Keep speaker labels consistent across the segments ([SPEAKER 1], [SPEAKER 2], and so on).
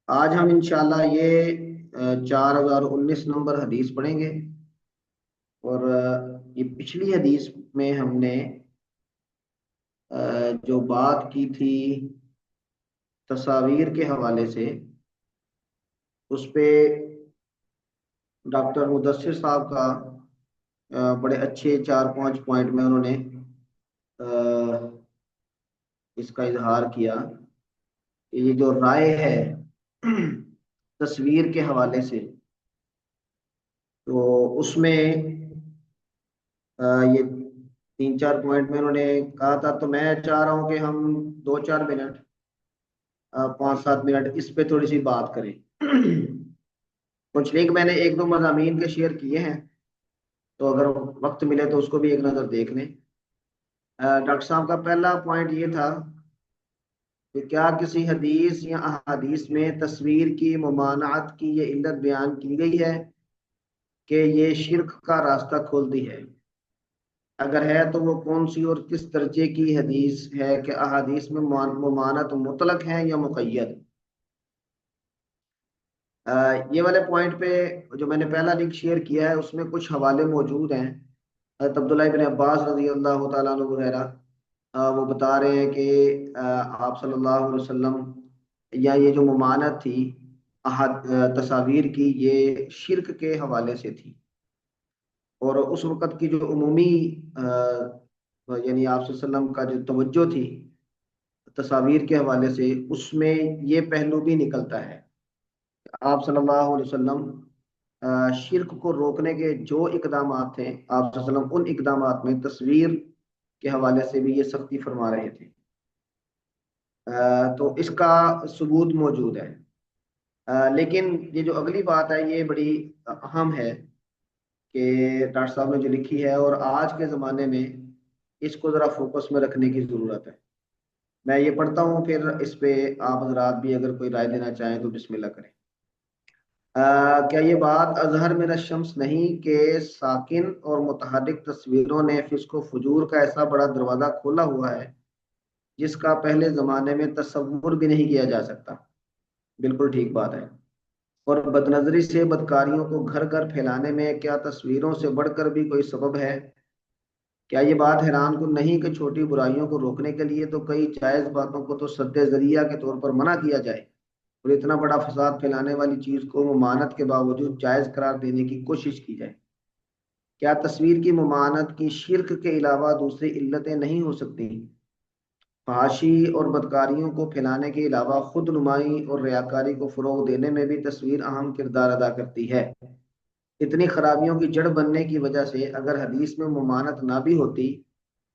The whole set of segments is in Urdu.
[SPEAKER 1] آج ہم انشاءاللہ یہ 4019 نمبر حدیث پڑھیں گے، اور یہ پچھلی حدیث میں ہم نے جو بات کی تھی تصاویر کے حوالے سے، اس پہ ڈاکٹر مدثر صاحب کا بڑے اچھے 4-5 پوائنٹ میں انہوں نے اس کا اظہار کیا کہ یہ جو رائے ہے تصویر کے حوالے سے، تو اس میں یہ 3-4 پوائنٹ میں انہوں نے کہا تھا، تو میں چاہ رہا ہوں کہ ہم 2-4 منٹ 5-7 منٹ اس پہ تھوڑی سی بات کریں۔ کچھ لنک میں نے 1-2 مضامین کے شیئر کیے ہیں، تو اگر وقت ملے تو اس کو بھی ایک نظر دیکھ لیں۔ ڈاکٹر صاحب کا پہلا پوائنٹ یہ تھا کہ کیا کسی حدیث یا احادیث میں تصویر کی ممانعت کی یہ علت بیان کی گئی ہے کہ یہ شرک کا راستہ کھولتی ہے؟ اگر ہے تو وہ کون سی اور کس درجے کی حدیث ہے؟ کہ احادیث میں ممانعت مطلق ہے یا مقید؟ یہ والے پوائنٹ پہ جو میں نے پہلا لنک شیئر کیا ہے اس میں کچھ حوالے موجود ہیں۔ حضرت عبداللہ ابن عباس رضی اللہ تعالیٰ عنہ وغیرہ وہ بتا رہے ہیں کہ آپ صلی اللہ علیہ وسلم، یا یہ جو ممانعت تھی تصاویر کی، یہ شرک کے حوالے سے تھی، اور اس وقت کی جو عمومی یعنی آپ صلی اللہ علیہ وسلم کا جو توجہ تھی تصاویر کے حوالے سے، اس میں یہ پہلو بھی نکلتا ہے۔ آپ صلی اللہ علیہ وسلم شرک کو روکنے کے جو اقدامات تھے، آپ صلی اللہ علیہ وسلم ان اقدامات میں تصویر کے حوالے سے بھی یہ سختی فرما رہے تھے۔ تو اس کا ثبوت موجود ہے۔ لیکن یہ جو اگلی بات ہے یہ بڑی اہم ہے کہ ڈاکٹر صاحب نے جو لکھی ہے، اور آج کے زمانے میں اس کو ذرا فوکس میں رکھنے کی ضرورت ہے۔ میں یہ پڑھتا ہوں، پھر اس پہ آپ حضرات بھی اگر کوئی رائے دینا چاہیں تو بسم اللہ کریں۔ کیا یہ بات اظہر من الشمس نہیں کہ ساکن اور متحرک تصویروں نے فسق و فجور کا ایسا بڑا دروازہ کھولا ہوا ہے جس کا پہلے زمانے میں تصور بھی نہیں کیا جا سکتا؟ بالکل ٹھیک بات ہے۔ اور بدنظری سے بدکاریوں کو گھر گھر پھیلانے میں کیا تصویروں سے بڑھ کر بھی کوئی سبب ہے؟ کیا یہ بات حیران کن نہیں کہ چھوٹی برائیوں کو روکنے کے لیے تو کئی جائز باتوں کو تو سد ذریعہ کے طور پر منع کیا جائے، اور اتنا بڑا فساد پھیلانے والی چیز کو ممانعت کے باوجود جائز قرار دینے کی کوشش کی جائے؟ کیا تصویر کی ممانعت کی شرک کے علاوہ دوسری علتیں نہیں ہو سکتی؟ فحاشی اور بدکاریوں کو پھیلانے کے علاوہ خود نمائی اور ریاکاری کو فروغ دینے میں بھی تصویر اہم کردار ادا کرتی ہے۔ اتنی خرابیوں کی جڑ بننے کی وجہ سے اگر حدیث میں ممانعت نہ بھی ہوتی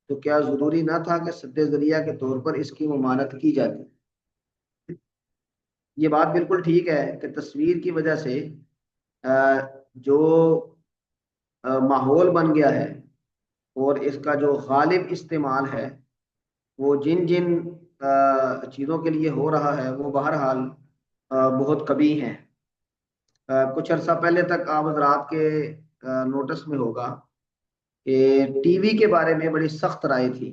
[SPEAKER 1] تو کیا ضروری نہ تھا کہ سد ذریعہ کے طور پر اس کی ممانعت کی جاتی؟ یہ بات بالکل ٹھیک ہے کہ تصویر کی وجہ سے جو ماحول بن گیا ہے اور اس کا جو غالب استعمال ہے، وہ جن جن چیزوں کے لیے ہو رہا ہے وہ بہرحال بہت قبیح ہیں۔ کچھ عرصہ پہلے تک آپ حضرات کے نوٹس میں ہوگا کہ ٹی وی کے بارے میں بڑی سخت رائے تھی،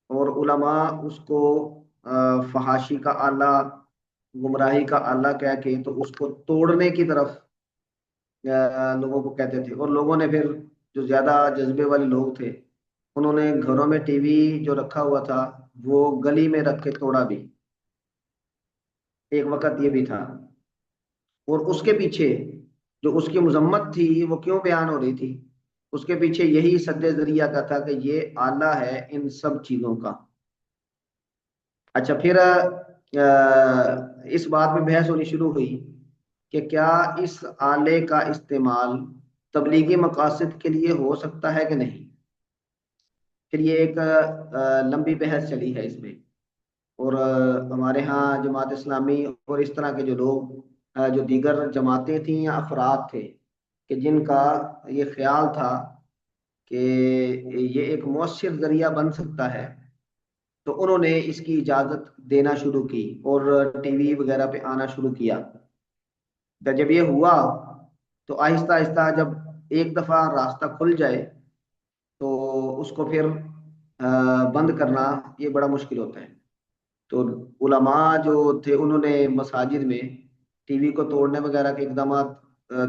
[SPEAKER 1] اور علماء اس کو فحاشی کا آلہ، گمراہی کا آلہ کہہ کے تو اس کو توڑنے کی طرف لوگوں کو کہتے تھے، اور لوگوں نے پھر جو زیادہ جذبے والے لوگ تھے انہوں نے گھروں میں ٹی وی جو رکھا ہوا تھا وہ گلی میں رکھ کے توڑا بھی، ایک وقت یہ بھی تھا۔ اور اس کے پیچھے جو اس کی مذمت تھی وہ کیوں بیان ہو رہی تھی؟ اس کے پیچھے یہی سد ذریعہ کا تھا کہ یہ آلہ ہے ان سب چیزوں کا۔ اچھا، پھر اس بات میں بحث ہونی شروع ہوئی کہ کیا اس آلے کا استعمال تبلیغی مقاصد کے لیے ہو سکتا ہے کہ نہیں؟ پھر یہ ایک لمبی بحث چلی ہے اس میں، اور ہمارے ہاں جماعت اسلامی اور اس طرح کے جو لوگ جو دیگر جماعتیں تھیں یا افراد تھے کہ جن کا یہ خیال تھا کہ یہ ایک مؤثر ذریعہ بن سکتا ہے، تو انہوں نے اس کی اجازت دینا شروع کی اور ٹی وی وغیرہ پہ آنا شروع کیا۔ جب یہ ہوا تو آہستہ آہستہ جب ایک دفعہ راستہ کھل جائے تو اس کو پھر بند کرنا یہ بڑا مشکل ہوتا ہے۔ تو علماء جو تھے انہوں نے مساجد میں ٹی وی کو توڑنے وغیرہ کے اقدامات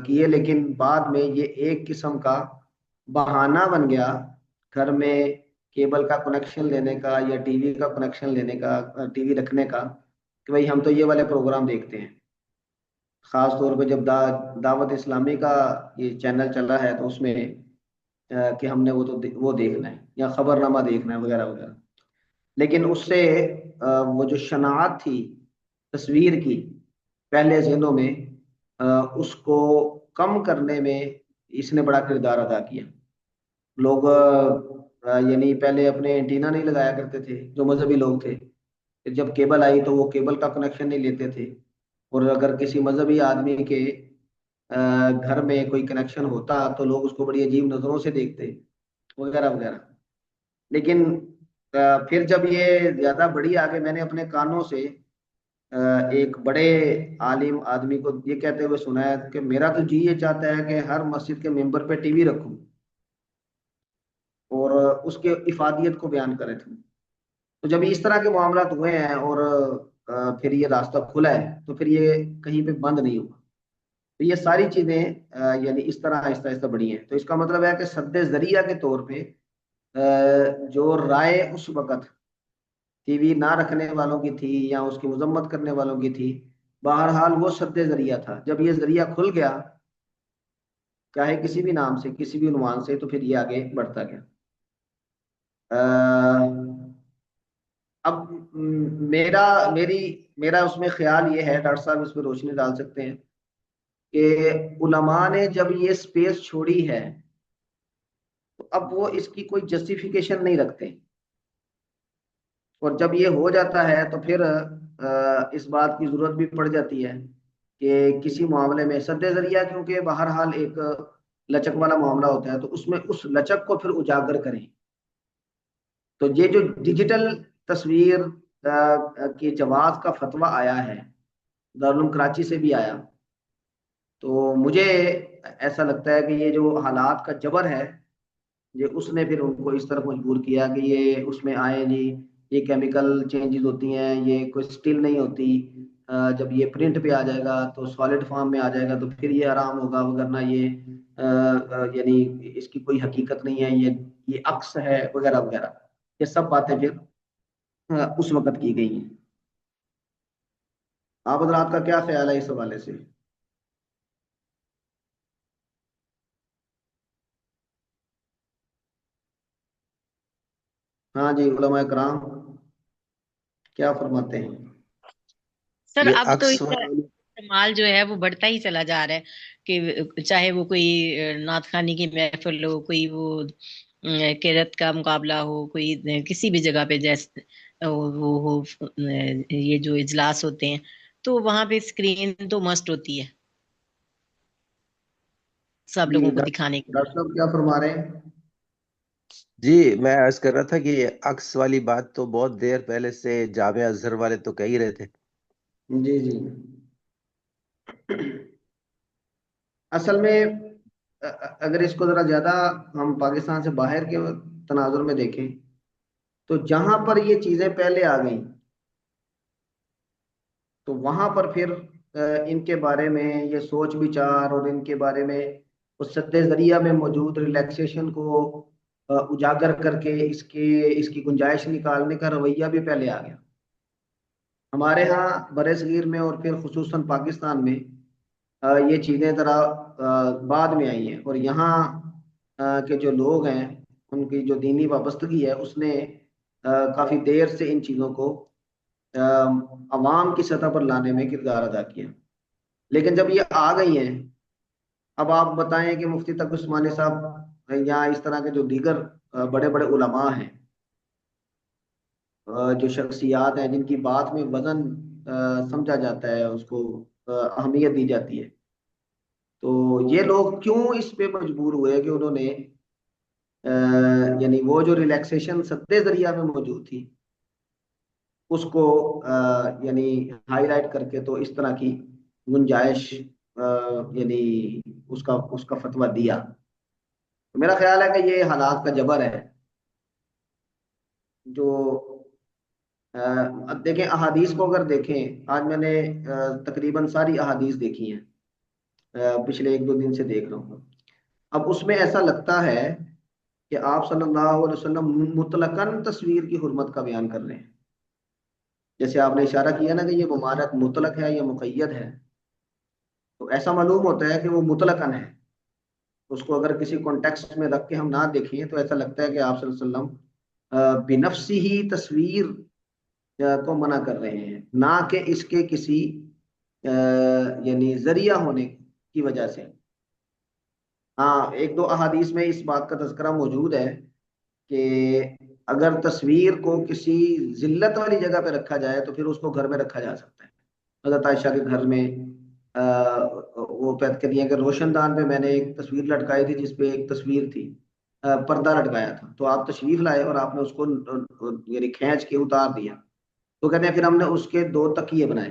[SPEAKER 1] کیے، لیکن بعد میں یہ ایک قسم کا بہانہ بن گیا گھر میں کیبل کا کنیکشن لینے کا یا ٹی وی کا کنیکشن لینے کا، ٹی وی رکھنے کا، کہ بھائی ہم تو یہ والے پروگرام دیکھتے ہیں۔ خاص طور پہ جب دعوت اسلامی کا یہ چینل چل رہا ہے تو اس میں کہ ہم نے وہ تو وہ دیکھنا ہے یا خبر نامہ دیکھنا ہے وغیرہ وغیرہ۔ لیکن اس سے وہ جو شناعت تھی تصویر کی پہلے ذہنوں میں، اس کو کم کرنے میں اس نے بڑا کردار ادا کیا۔ لوگ یعنی پہلے اپنے اینٹینا نہیں لگایا کرتے تھے جو مذہبی لوگ تھے، جب کیبل آئی تو وہ کیبل کا کنیکشن نہیں لیتے تھے، اور اگر کسی مذہبی آدمی کے گھر میں کوئی کنیکشن ہوتا تو لوگ اس کو بڑی عجیب نظروں سے دیکھتے وغیرہ وغیرہ۔ لیکن پھر جب یہ زیادہ بڑی آگے، میں نے اپنے کانوں سے ایک بڑے عالم آدمی کو یہ کہتے ہوئے سنا ہے کہ میرا تو جی یہ چاہتا ہے کہ ہر مسجد کے ممبر پہ ٹی وی رکھوں اور اس کے افادیت کو بیان کرے تھے۔ تو جب اس طرح کے معاملات ہوئے ہیں اور پھر یہ راستہ کھلا ہے تو پھر یہ کہیں پہ بند نہیں ہوا۔ تو یہ ساری چیزیں یعنی اس طرح آہستہ آہستہ بڑھی ہیں۔ تو اس کا مطلب ہے کہ سد ذریعہ کے طور پہ جو رائے اس وقت ٹی وی نہ رکھنے والوں کی تھی یا اس کی مذمت کرنے والوں کی تھی، بہرحال وہ سد ذریعہ تھا۔ جب یہ ذریعہ کھل گیا چاہے کسی بھی نام سے کسی بھی عنوان سے، تو پھر یہ آگے بڑھتا گیا۔ اب میرا اس میں خیال یہ ہے، ڈاکٹر صاحب اس پہ روشنی ڈال سکتے ہیں، کہ علماء نے جب یہ سپیس چھوڑی ہے تو اب وہ اس کی کوئی جسٹیفیکیشن نہیں رکھتے، اور جب یہ ہو جاتا ہے تو پھر اس بات کی ضرورت بھی پڑ جاتی ہے کہ کسی معاملے میں سد ذریعہ، کیونکہ بہرحال ایک لچک والا معاملہ ہوتا ہے، تو اس میں اس لچک کو پھر اجاگر کریں۔ تو یہ جو ڈیجیٹل تصویر کے جواز کا فتویٰ آیا ہے، دارالعلوم کراچی سے بھی آیا، تو مجھے ایسا لگتا ہے کہ یہ جو حالات کا جبر ہے، یہ اس نے پھر ان کو اس طرف مجبور کیا کہ یہ اس میں آئے جی، یہ کیمیکل چینجز ہوتی ہیں، یہ کوئی سٹل نہیں ہوتی، جب یہ پرنٹ پہ آ جائے گا تو سالڈ فارم میں آ جائے گا تو پھر یہ حرام ہوگا، ورنہ یہ یعنی اس کی کوئی حقیقت نہیں ہے، یہ عکس ہے وغیرہ وغیرہ۔ یہ سب باتیں پھر اس وقت کی گئی ہیں۔ آپ حضرات کا کیا خیال ہے اس حوالے سے؟ ہاں جی، علماء کرام کیا فرماتے ہیں؟
[SPEAKER 2] سر
[SPEAKER 3] یہ
[SPEAKER 2] اب تو
[SPEAKER 3] عکس
[SPEAKER 2] اس کا استعمال جو ہے وہ بڑھتا ہی چلا جا رہا ہے، کہ چاہے وہ کوئی نعت خوانی کی محفل ہو، کوئی وہ قرات کا مقابلہ ہو، کوئی کسی بھی جگہ پہ جیسے وہ ہو، یہ جو اجلاس ہوتے ہیں تو وہاں پہ اسکرین تو مسٹ ہوتی ہے سب
[SPEAKER 1] جی
[SPEAKER 2] لوگوں کو دکھانے کے لیے۔
[SPEAKER 1] ڈاکٹر صاحب کیا فرما رہے ہیں؟
[SPEAKER 3] جی میں عرض کر رہا تھا کہ یہ عکس والی بات تو بہت دیر پہلے سے جامعہ ازہر والے تو کہہ ہی رہے تھے۔
[SPEAKER 1] جی جی، اصل میں اگر اس کو ذرا زیادہ ہم پاکستان سے باہر کے تناظر میں دیکھیں تو جہاں پر یہ چیزیں پہلے آ گئیں تو وہاں پر پھر ان کے بارے میں یہ سوچ بچار اور ان کے بارے میں اس سد ذریعہ میں موجود ریلیکسیشن کو اجاگر کر کے اس کی گنجائش نکالنے کا رویہ بھی پہلے آ گیا۔ ہمارے ہاں بر صغیر میں اور پھر خصوصاً پاکستان میں یہ چیزیں ذرا بعد میں آئی ہیں، اور یہاں کے جو لوگ ہیں ان کی جو دینی وابستگی ہے اس نے کافی دیر سے ان چیزوں کو عوام کی سطح پر لانے میں کردار ادا کیا۔ لیکن جب یہ آ گئی ہیں، اب آپ بتائیں کہ مفتی تقی عثمانی صاحب یا اس طرح کے جو دیگر بڑے بڑے علماء ہیں، جو شخصیات ہیں جن کی بات میں وزن سمجھا جاتا ہے، اس کو اہمیت دی جاتی ہے، تو یہ لوگ کیوں اس پہ مجبور ہوئے کہ انہوں نے یعنی وہ جو ریلیکسیشن سد ذریعہ میں موجود تھی اس کو یعنی ہائی لائٹ کر کے تو اس طرح کی گنجائش یعنی اس کا فتویٰ دیا۔ تو میرا خیال ہے کہ یہ حالات کا جبر ہے جو اب دیکھیں احادیث کو اگر دیکھیں، آج میں نے تقریباً ساری احادیث دیکھی ہیں، پچھلے ایک دو دن سے دیکھ رہا ہوں۔ اب اس میں ایسا لگتا ہے کہ آپ صلی اللہ علیہ وسلم مطلقاً تصویر کی حرمت کا بیان کر رہے ہیں۔ جیسے آپ نے اشارہ کیا نا کہ یہ ممانعت مطلق ہے یا مقید ہے، تو ایسا معلوم ہوتا ہے کہ وہ مطلقاً ہے۔ اس کو اگر کسی کانٹیکسٹ میں رکھ کے ہم نہ دیکھیں تو ایسا لگتا ہے کہ آپ صلی اللہ علیہ وسلم بنفسی ہی تصویر کو منع کر رہے ہیں، نہ کہ اس کے کسی یعنی ذریعہ ہونے کی وجہ سے۔ ہاں، ایک دو احادیث میں اس بات کا تذکرہ موجود ہے کہ اگر تصویر کو کسی ذلت والی جگہ پہ رکھا جائے تو پھر اس کو گھر میں رکھا جا سکتا ہے۔ حضرت عائشہ کے گھر میں وہ کہتی ہیں کہ روشن دان پہ میں نے ایک تصویر لٹکائی تھی جس پہ ایک تصویر تھی، پردہ لٹکایا تھا، تو آپ تشریف لائے اور آپ نے اس کو یعنی کھینچ کے اتار دیا، تو کہتے ہیں پھر ہم نے اس کے دو تکیے بنائے۔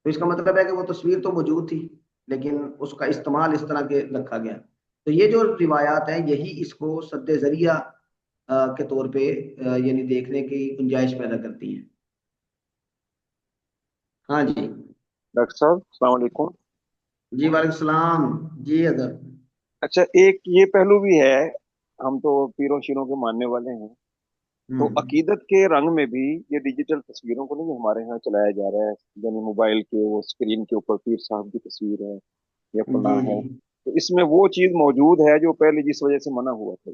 [SPEAKER 1] تو اس کا مطلب ہے کہ وہ تصویر تو موجود تھی لیکن اس کا استعمال اس طرح کے رکھا گیا۔ تو یہ جو روایات ہیں یہی اس کو سد ذریعہ کے طور پہ یعنی دیکھنے کی گنجائش پیدا کرتی ہیں۔ ہاں جی،
[SPEAKER 4] ڈاکٹر صاحب السلام علیکم۔
[SPEAKER 1] جی وعلیکم السلام جی اگر
[SPEAKER 4] اچھا، ایک یہ پہلو بھی ہے، ہم تو پیروں شیروں کے ماننے والے ہیں، تو عقیدت کے رنگ میں بھی یہ ڈیجیٹل تصویروں کو نہیں ہمارے ہاں چلایا جا رہا ہے، یعنی موبائل کے وہ اسکرین کے اوپر پیر صاحب کی تصویر ہے یا
[SPEAKER 1] جی
[SPEAKER 4] فلاں ہے،
[SPEAKER 1] جی
[SPEAKER 4] تو اس میں وہ چیز موجود ہے جو پہلے جس وجہ سے منع ہوا تھا۔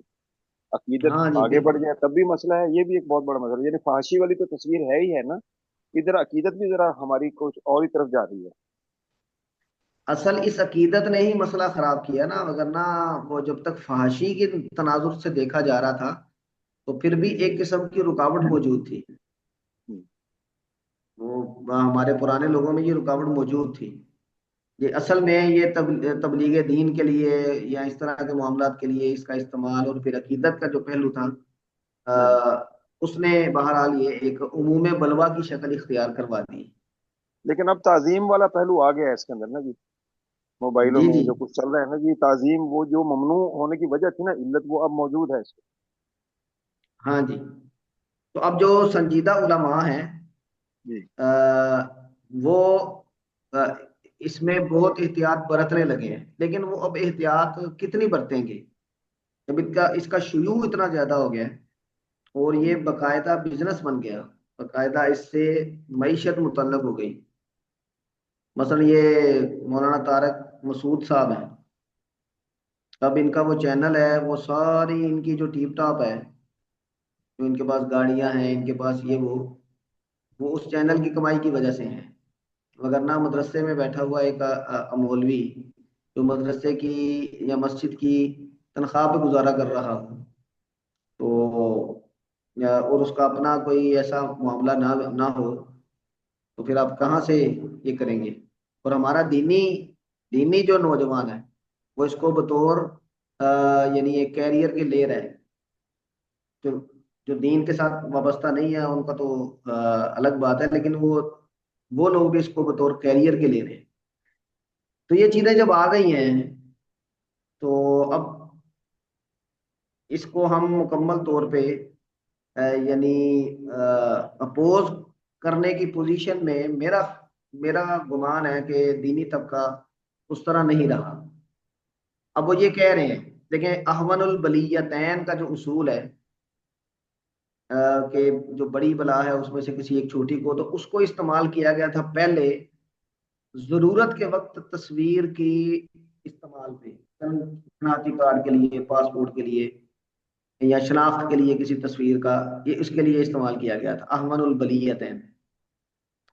[SPEAKER 4] عقیدت
[SPEAKER 1] ہاں جی
[SPEAKER 4] آگے بڑھ
[SPEAKER 1] بالکل۔
[SPEAKER 4] جائے تب بھی مسئلہ ہے، یہ بھی ایک بہت بڑا مسئلہ ہے، یعنی فحاشی والی تو تصویر ہے ہی ہے نا، ادھر عقیدت بھی ذرا ہماری کچھ اور ہی طرف جا رہی ہے۔
[SPEAKER 1] اصل اس عقیدت نے ہی مسئلہ خراب کیا نا، وگرنہ وہ جب تک فحاشی کے تناظر سے دیکھا جا رہا تھا تو پھر بھی ایک قسم کی رکاوٹ موجود تھی، وہ ہمارے پرانے لوگوں میں یہ رکاوٹ موجود تھی۔ یہ اصل میں یہ تبلیغ دین کے لیے یا اس طرح کے معاملات کے لیے اس کا استعمال، اور پھر عقیدت کا جو پہلو تھا اس نے بہرحال یہ ایک عموم بلوا کی شکل اختیار کروا دی۔
[SPEAKER 4] لیکن اب تعظیم والا پہلو آ گیا ہے اس کے اندر نا جی، موبائلوں
[SPEAKER 1] جی
[SPEAKER 4] میں
[SPEAKER 1] جی
[SPEAKER 4] جو کچھ چل رہا ہے نا جی، تعظیم وہ جو ممنوع ہونے کی وجہ تھی نا، علت وہ اب موجود ہے اس
[SPEAKER 1] ہاں جی، تو اب جو سنجیدہ علماء ہیں
[SPEAKER 4] جی۔
[SPEAKER 1] وہ اس میں بہت احتیاط برتنے لگے ہیں، لیکن وہ اب احتیاط کتنی برتیں گے جب اس کا شیوع اتنا زیادہ ہو گیا ہے اور یہ باقاعدہ بزنس بن گیا، باقاعدہ اس سے معیشت متعلق ہو گئی۔ مثلا یہ مولانا طارق مسعود صاحب ہیں، اب ان کا وہ چینل ہے، وہ ساری ان کی جو ٹیپ ٹاپ ہے، جو ان کے پاس گاڑیاں ہیں، ان کے پاس یہ وہ اس چینل کی کمائی کی وجہ سے ہیں۔ وگرنہ مدرسے میں بیٹھا ہوا ایک مولوی جو مدرسے کی یا مسجد کی تنخواہ پہ گزارا کر رہا ہو تو اور اس کا اپنا کوئی ایسا معاملہ نہ ہو تو پھر آپ کہاں سے یہ کریں گے؟ اور ہمارا دینی جو نوجوان ہے وہ اس کو بطور یعنی ایک کیریئر کے لے رہے ہیں، جو دین کے ساتھ وابستہ نہیں ہے ان کا تو الگ بات ہے، لیکن وہ لوگ بھی اس کو بطور کیریئر کے لے رہے ہیں۔ تو یہ چیزیں جب آ گئی ہیں تو اب اس کو ہم مکمل طور پہ یعنی اپوز کرنے کی پوزیشن میں میرا گمان ہے کہ دینی طبقہ اس طرح نہیں رہا۔ اب وہ یہ کہہ رہے ہیں، دیکھیں احون البلیتین کا جو اصول ہے کہ جو بڑی بلا ہے اس میں سے کسی ایک چھوٹی کو، تو اس کو استعمال کیا گیا تھا پہلے ضرورت کے وقت تصویر کی استعمال پہ، شناختی کارڈ کے لیے، پاسپورٹ کے لیے یا شناخت کے لیے کسی تصویر کا، یہ اس کے لیے استعمال کیا گیا تھا احون البلیتین۔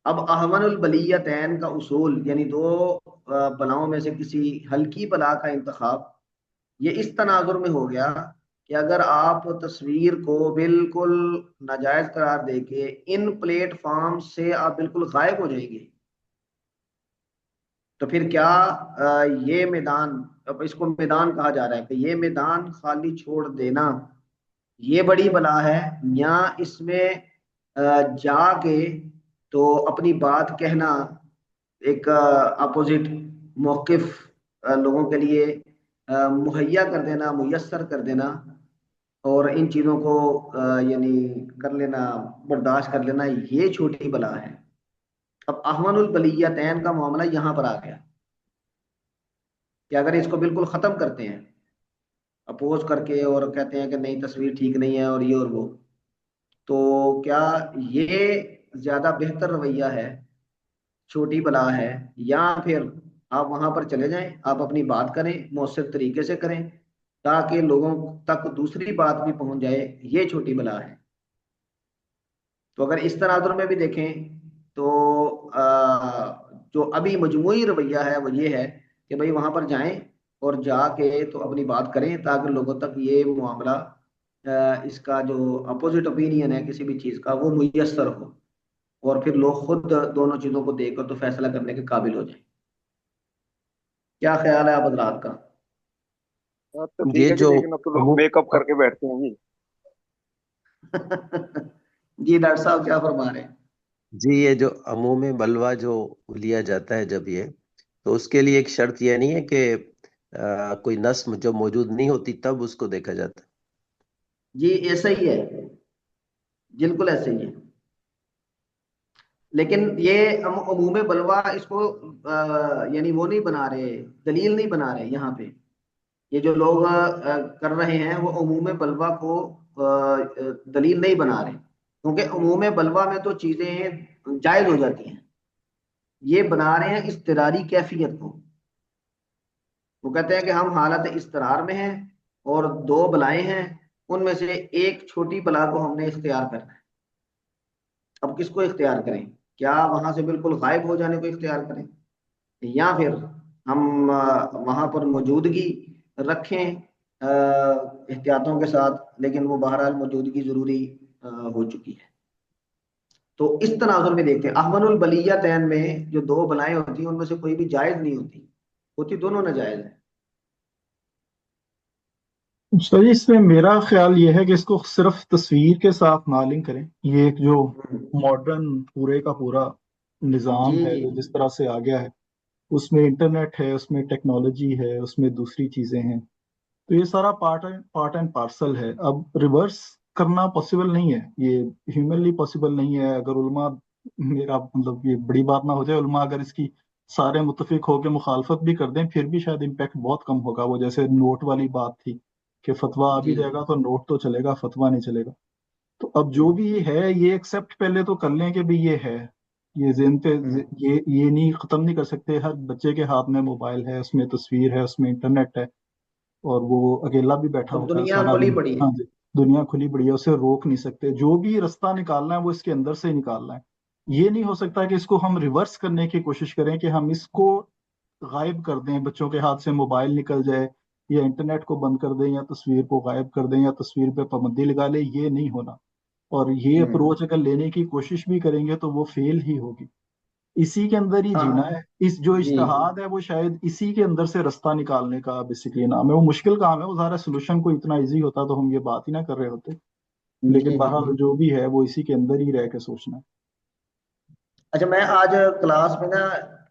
[SPEAKER 1] اب احون البلیتین کا اصول یعنی دو بلاؤں میں سے کسی ہلکی بلا کا انتخاب، یہ اس تناظر میں ہو گیا کہ اگر آپ تصویر کو بالکل ناجائز قرار دے کے ان پلیٹ فارم سے آپ بالکل غائب ہو جائیں گے تو پھر کیا یہ میدان، اب اس کو میدان کہا جا رہا ہے کہ یہ میدان خالی چھوڑ دینا یہ بڑی بلا ہے، یا اس میں جا کے تو اپنی بات کہنا، ایک اپوزٹ موقف لوگوں کے لیے مہیا کر دینا، میسر کر دینا، اور ان چیزوں کو یعنی کر لینا، برداشت کر لینا، یہ چھوٹی بلا ہے۔ اب احمد البلیتین کا معاملہ یہاں پر آ گیا کہ اگر اس کو بالکل ختم کرتے ہیں اپوز کر کے اور کہتے ہیں کہ نہیں تصویر ٹھیک نہیں ہے اور یہ اور وہ، تو کیا یہ زیادہ بہتر رویہ ہے، چھوٹی بلا ہے، یا پھر آپ وہاں پر چلے جائیں، آپ اپنی بات کریں، مؤثر طریقے سے کریں تاکہ لوگوں تک دوسری بات بھی پہنچ جائے، یہ چھوٹی بلا ہے؟ تو اگر اس تناظر میں بھی دیکھیں تو جو ابھی مجموعی رویہ ہے وہ یہ ہے کہ بھئی وہاں پر جائیں اور جا کے تو اپنی بات کریں تاکہ لوگوں تک یہ معاملہ اس کا جو اپوزٹ اوپینین ہے کسی بھی چیز کا وہ میسر ہو، اور پھر لوگ خود دونوں چیزوں کو دیکھ کر تو فیصلہ کرنے کے قابل ہو جائیں۔ کیا خیال ہے آپ حضرات کا؟
[SPEAKER 4] بات تو ٹھیک
[SPEAKER 3] یہ
[SPEAKER 4] ہے جی،
[SPEAKER 3] جو
[SPEAKER 4] لیکن اب تو لوگ
[SPEAKER 3] عموم
[SPEAKER 4] میک اپ کر کے بیٹھتے ہیں جی۔
[SPEAKER 1] جی ڈاکٹر صاحب کیا فرما رہے ہیں؟
[SPEAKER 3] جی یہ جو عموم بلوہ جو لیا جاتا ہے جب یہ، تو اس کے لیے ایک شرط یہ نہیں ہے کہ کوئی نس جو موجود نہیں ہوتی تب اس کو دیکھا جاتا ہے؟
[SPEAKER 1] جی ایسا ہی ہے، بالکل ایسے ہی ہے، لیکن یہ عموم بلوا اس کو یعنی وہ نہیں بنا رہے، دلیل نہیں بنا رہے یہاں پہ۔ یہ جو لوگ کر رہے ہیں وہ عموم بلوا کو دلیل نہیں بنا رہے، کیونکہ عموم بلوا میں تو چیزیں جائز ہو جاتی ہیں، یہ بنا رہے ہیں اضطراری کیفیت کو۔ وہ کہتے ہیں کہ ہم حالت اضطرار میں ہیں اور دو بلائیں ہیں، ان میں سے ایک چھوٹی بلا کو ہم نے اختیار کرنا ہے۔ اب کس کو اختیار کریں؟ کیا وہاں سے بالکل غائب ہو جانے کو اختیار کریں، یا پھر ہم وہاں پر موجودگی رکھیں احتیاطوں کے ساتھ، لیکن وہ بہرحال موجودگی ضروری ہو چکی ہے۔ تو اس تناظر میں دیکھتے ہیں احمد البلیتین میں جو دو بلائیں ہوتی ہیں ان میں سے کوئی بھی جائز نہیں ہوتی، ہوتی دونوں ناجائز ہیں۔
[SPEAKER 5] صحیح، اس میں میرا خیال یہ ہے کہ اس کو صرف تصویر کے ساتھ نہ لنک کریں۔ یہ ایک جو ماڈرن پورے کا پورا
[SPEAKER 1] جی
[SPEAKER 5] نظام ہے
[SPEAKER 1] جی
[SPEAKER 5] جو جس طرح سے آ گیا ہے، اس میں انٹرنیٹ ہے، اس میں ٹیکنالوجی ہے، اس میں دوسری چیزیں ہیں، تو یہ سارا پارٹ اینڈ پارسل ہے۔ اب ریورس کرنا پاسبل نہیں ہے، یہ ہیومنلی پاسبل نہیں ہے۔ اگر علماء، میرا مطلب یہ بڑی بات نہ ہو جائے، علماء اگر اس کی سارے متفق ہو کے مخالفت بھی کر دیں پھر بھی شاید امپیکٹ بہت کم ہوگا۔ وہ جیسے نوٹ والی بات تھی کہ فتویٰ آ بھی
[SPEAKER 1] جی
[SPEAKER 5] جائے گا تو نوٹ تو چلے گا، فتویٰ نہیں چلے گا۔ تو اب جو بھی ہے یہ ایکسیپٹ پہلے تو کر لیں کہ بھی یہ ہے، یہ ذہن پہ یہ نہیں ختم نہیں کر سکتے۔ ہر بچے کے ہاتھ میں موبائل ہے، اس میں تصویر ہے، اس میں انٹرنیٹ ہے، اور وہ اکیلا بھی بیٹھا
[SPEAKER 1] اب
[SPEAKER 5] ہوتا ہے
[SPEAKER 1] دنیا
[SPEAKER 5] سارا
[SPEAKER 1] کھلی
[SPEAKER 5] دن۔
[SPEAKER 1] پڑی ہے۔
[SPEAKER 5] ہاں جی، دنیا کھلی پڑی ہے، اسے روک نہیں سکتے۔ جو بھی رستہ نکالنا ہے وہ اس کے اندر سے ہی نکالنا ہے۔ یہ نہیں ہو سکتا کہ اس کو ہم ریورس کرنے کی کوشش کریں کہ ہم اس کو غائب کر دیں، بچوں کے ہاتھ سے موبائل نکل جائے، یا انٹرنیٹ کو بند کر دیں، یا تصویر کو غائب کر دیں، یا تصویر پہ پابندی لگا لیں۔ یہ نہیں ہونا، اور یہ اپروچ اگر لینے کی کوشش بھی کریں گے تو وہ فیل ہی ہوگی۔ اسی کے اندر ہی جینا
[SPEAKER 1] ہاں
[SPEAKER 5] ہے۔ اس جو
[SPEAKER 1] جی
[SPEAKER 5] اجتہاد ہے وہ شاید اسی کے اندر سے رستہ نکالنے کا بیسیکلی نام ہے۔ وہ مشکل کام ہے، وہ ظاہر سولوشن کو اتنا ایزی ہوتا تو ہم یہ بات ہی نہ کر رہے ہوتے، لیکن
[SPEAKER 1] جی جی جی۔
[SPEAKER 5] بہرحال جو بھی ہے وہ اسی کے اندر ہی رہ کے سوچنا ہے۔
[SPEAKER 1] اچھا، میں آج کلاس میں نا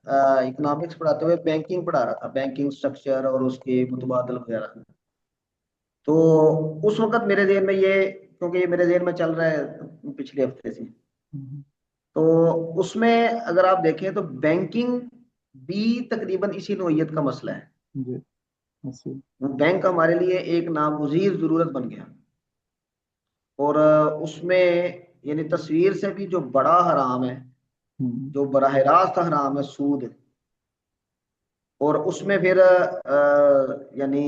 [SPEAKER 1] اکنامکس پڑھاتے ہوئے بینکنگ پڑھا رہا تھا، بینکنگ سٹرکچر اور اس کے متبادل وغیرہ، تو اس وقت میرے ذہن میں یہ، کیونکہ یہ میرے ذہن میں چل رہا ہے پچھلے ہفتے سے، تو اس میں اگر آپ دیکھیں تو بینکنگ بھی تقریباً اسی نوعیت کا مسئلہ ہے۔
[SPEAKER 5] جی ایسے ہی۔
[SPEAKER 1] بینک ہمارے لیے ایک ناگزیر ضرورت بن گیا، اور اس میں یعنی تصویر سے بھی جو بڑا حرام ہے، جو براہ راست حرام ہے، سود۔ اور اس میں پھر یعنی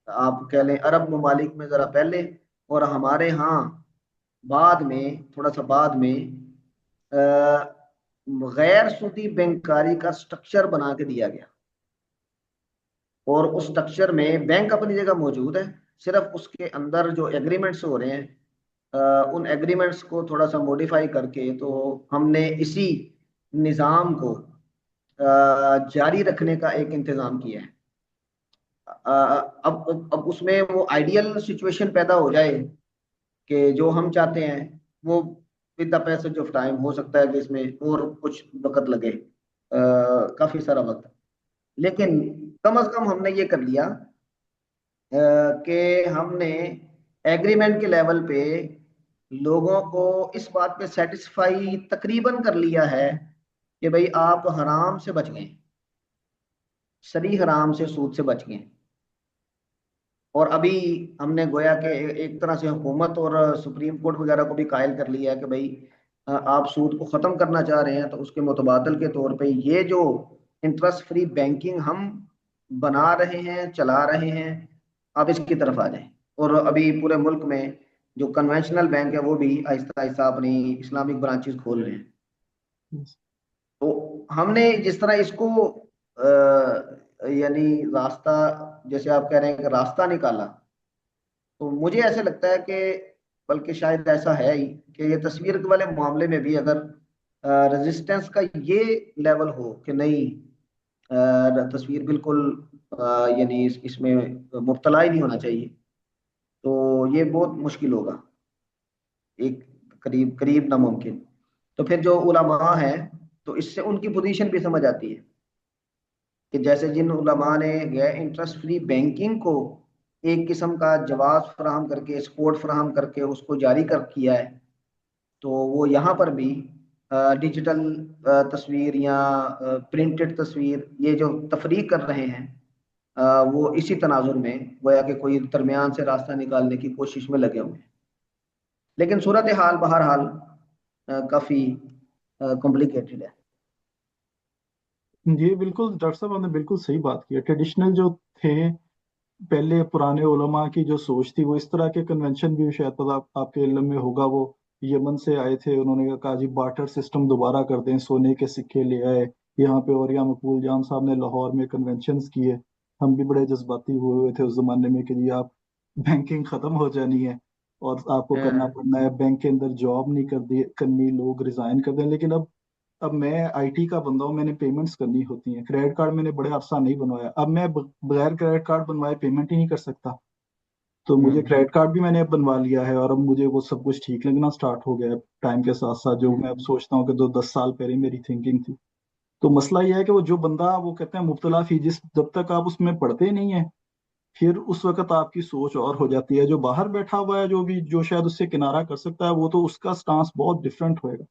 [SPEAKER 1] آپ کہہ لیں عرب ممالک میں ذرا پہلے اور ہمارے ہاں بعد میں، تھوڑا سا بعد میں غیر سودی بینکاری کا سٹرکچر بنا کے دیا گیا، اور اس سٹرکچر میں بینک اپنی جگہ موجود ہے، صرف اس کے اندر جو ایگریمنٹس ہو رہے ہیں ان ایگریمنٹس کو تھوڑا سا موڈیفائی کر کے تو ہم نے اسی نظام کو جاری رکھنے کا ایک انتظام کیا ہے۔ اب اس میں وہ آئیڈیل سچویشن پیدا ہو جائے کہ جو ہم چاہتے ہیں وہ with the passage of time ہو سکتا ہے کہ اس میں اور کچھ وقت لگے، کافی سارا وقت، لیکن کم از کم ہم نے یہ کر لیا کہ ہم نے ایگریمنٹ کے لیول پہ لوگوں کو اس بات پہ سیٹسفائی تقریباً کر لیا ہے کہ بھئی آپ حرام سے بچ گئے، سری حرام سے، سود سے بچ گئے. اور ابھی ہم نے گویا کہ ایک طرح سے حکومت اور سپریم کورٹ وغیرہ کو بھی قائل کر لیا ہے کہ بھئی آپ سود کو ختم کرنا چاہ رہے ہیں تو اس کے متبادل کے طور پہ یہ جو انٹرسٹ فری بینکنگ ہم بنا رہے ہیں، چلا رہے ہیں، آپ اس کی طرف آ جائیں. اور ابھی پورے ملک میں جو کنونشنل بینک ہے وہ بھی آہستہ آہستہ اپنی اسلامک برانچز کھول رہے ہیں. تو ہم نے جس طرح اس کو یعنی راستہ، جیسے آپ کہہ رہے ہیں کہ راستہ نکالا، تو مجھے ایسے لگتا ہے کہ بلکہ شاید ایسا ہے ہی کہ یہ تصویر والے معاملے میں بھی اگر ریزسٹنس کا یہ لیول ہو کہ نہیں تصویر بالکل یعنی اس میں مبتلا ہی نہیں ہونا چاہیے، تو یہ بہت مشکل ہوگا، ایک قریب قریب ناممکن. تو پھر جو علماء ہیں تو اس سے ان کی پوزیشن بھی سمجھ آتی ہے کہ جیسے جن علماء نے انٹرسٹ فری بینکنگ کو ایک قسم کا جواز فراہم کر کے، سپورٹ فراہم کر کے اس کو جاری کیا ہے، تو وہ یہاں پر بھی ڈیجیٹل تصویر یا پرنٹڈ تصویر یہ جو تفریق کر رہے ہیں وہ اسی تناظر میں گویا کہ کوئی درمیان سے راستہ نکالنے کی کوشش میں لگے ہوئے ہیں. لیکن صورتحال بہرحال کافی کمپلیکیٹڈ ہے.
[SPEAKER 5] جی بالکل ڈاکٹر صاحب، آپ نے بالکل صحیح بات کی ہے. ٹریڈیشنل جو تھے پہلے پرانے علماء کی جو سوچ تھی، وہ اس طرح کے کنونشن بھی شاید آپ کے علم میں ہوگا، وہ یمن سے آئے تھے، انہوں نے کہا جی بارٹر سسٹم دوبارہ کر دیں، سونے کے سکے لے آئے یہاں پہ، اور یہاں مقبول جان صاحب نے لاہور میں کنونشنز کیے. ہم بھی بڑے جذباتی ہوئے تھے اس زمانے میں کہ جی آپ بینکنگ ختم ہو جانی ہے اور آپ کو کرنا پڑنا ہے، بینک کے اندر جاب نہیں کرنی، لوگ ریزائن کر دیں. لیکن اب میں آئی ٹی کا بندہ ہوں، میں نے پیمنٹس کرنی ہوتی ہیں. کریڈٹ کارڈ میں نے بڑے عرصہ نہیں بنوایا، اب میں بغیر کریڈٹ کارڈ بنوائے پیمنٹ ہی نہیں کر سکتا. تو مجھے کریڈٹ کارڈ بھی میں نے اب بنوا لیا ہے، اور اب مجھے وہ سب کچھ ٹھیک لگنا سٹارٹ ہو گیا ہے ٹائم کے ساتھ ساتھ، جو میں اب سوچتا ہوں کہ 10 سال پہلے میری تھنکنگ تھی. تو مسئلہ یہ ہے کہ وہ جو بندہ وہ کہتے ہیں مبتلا فی، جب تک آپ اس میں پڑھتے نہیں ہیں پھر اس وقت آپ کی سوچ اور ہو جاتی ہے. جو باہر بیٹھا ہوا ہے، جو شاید اس سے کنارہ کر سکتا ہے، وہ تو اس کا سٹانس بہت ڈفرینٹ ہوئے گا.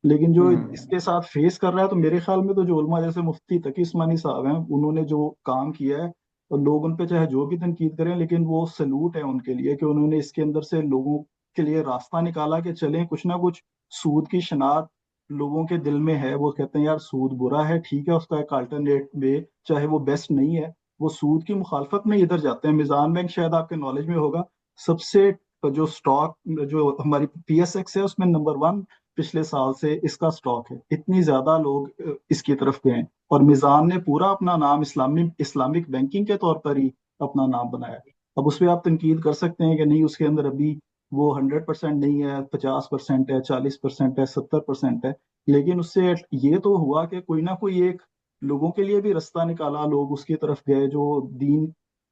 [SPEAKER 5] لیکن جو اس کے ساتھ فیس کر رہا ہے، تو میرے خیال میں تو جو علماء جیسے مفتی تقی عثمانی صاحب ہیں، انہوں نے جو کام کیا ہے، اور لوگ ان پہ چاہے جو بھی تنقید کریں، لیکن وہ سلوٹ ہے ان کے لیے کہ انہوں نے اس کے اندر سے لوگوں کے لیے راستہ نکالا کہ چلیں کچھ نہ کچھ سود کی شناخت لوگوں کے دل میں ہے. وہ کہتے ہیں یار سود برا ہے، ٹھیک ہے، اس کا ایک الٹرنیٹ وے، چاہے وہ بیسٹ نہیں ہے، وہ سود کی مخالفت میں ادھر جاتے ہیں. میزان بینک شاید آپ کے نالج میں ہوگا، سب سے جو سٹاک جو ہماری پی ایس ایکس ہے اس میں نمبر 1 پچھلے سال سے اس کا سٹاک ہے. اتنی زیادہ لوگ اس کی طرف گئے ہیں، اور میزان نے پورا اپنا نام اسلامک بینکنگ کے طور پر ہی اپنا نام بنایا. اب اس پہ آپ تنقید کر سکتے ہیں کہ نہیں اس کے اندر ابھی وہ 100% نہیں ہے، 50% ہے، 40% ہے، 70% ہے، لیکن اس سے یہ تو ہوا کہ کوئی نہ کوئی ایک لوگوں کے لیے بھی رستہ نکالا، لوگ اس کی طرف گئے. جو دین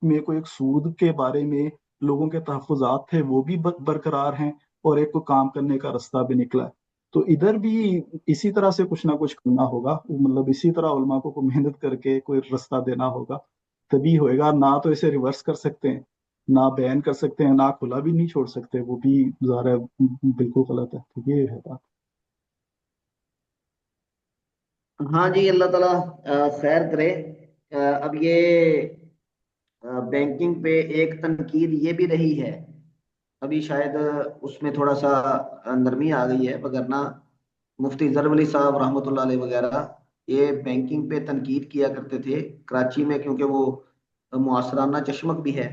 [SPEAKER 5] میں کوئی ایک سود کے بارے میں لوگوں کے تحفظات تھے وہ بھی برقرار ہیں، اور ایک کو کام کرنے کا رستہ بھی نکلا ہے. تو ادھر بھی اسی طرح سے کچھ نہ کچھ کرنا ہوگا، مطلب اسی طرح علماء کو محنت کر کے کوئی رستہ دینا ہوگا، تبھی ہوئے گا. نہ تو اسے ریورس کر سکتے ہیں، نہ بین کر سکتے ہیں، نہ کھلا بھی نہیں چھوڑ سکتے، وہ بھی ظاہر ہے بالکل غلط ہے. تو یہ ہے بات.
[SPEAKER 1] ہاں جی، اللہ تعالیٰ خیر کرے. اب یہ بینکنگ پہ ایک تنقید یہ بھی رہی ہے، ابھی شاید اس میں تھوڑا سا نرمی آ گئی ہے، وگرنہ مفتی ظفر علی صاحب رحمۃ اللہ علیہ وغیرہ یہ بینکنگ پہ تنقید کیا کرتے تھے کراچی میں، کیونکہ وہ معاصرانہ چشمک بھی ہے.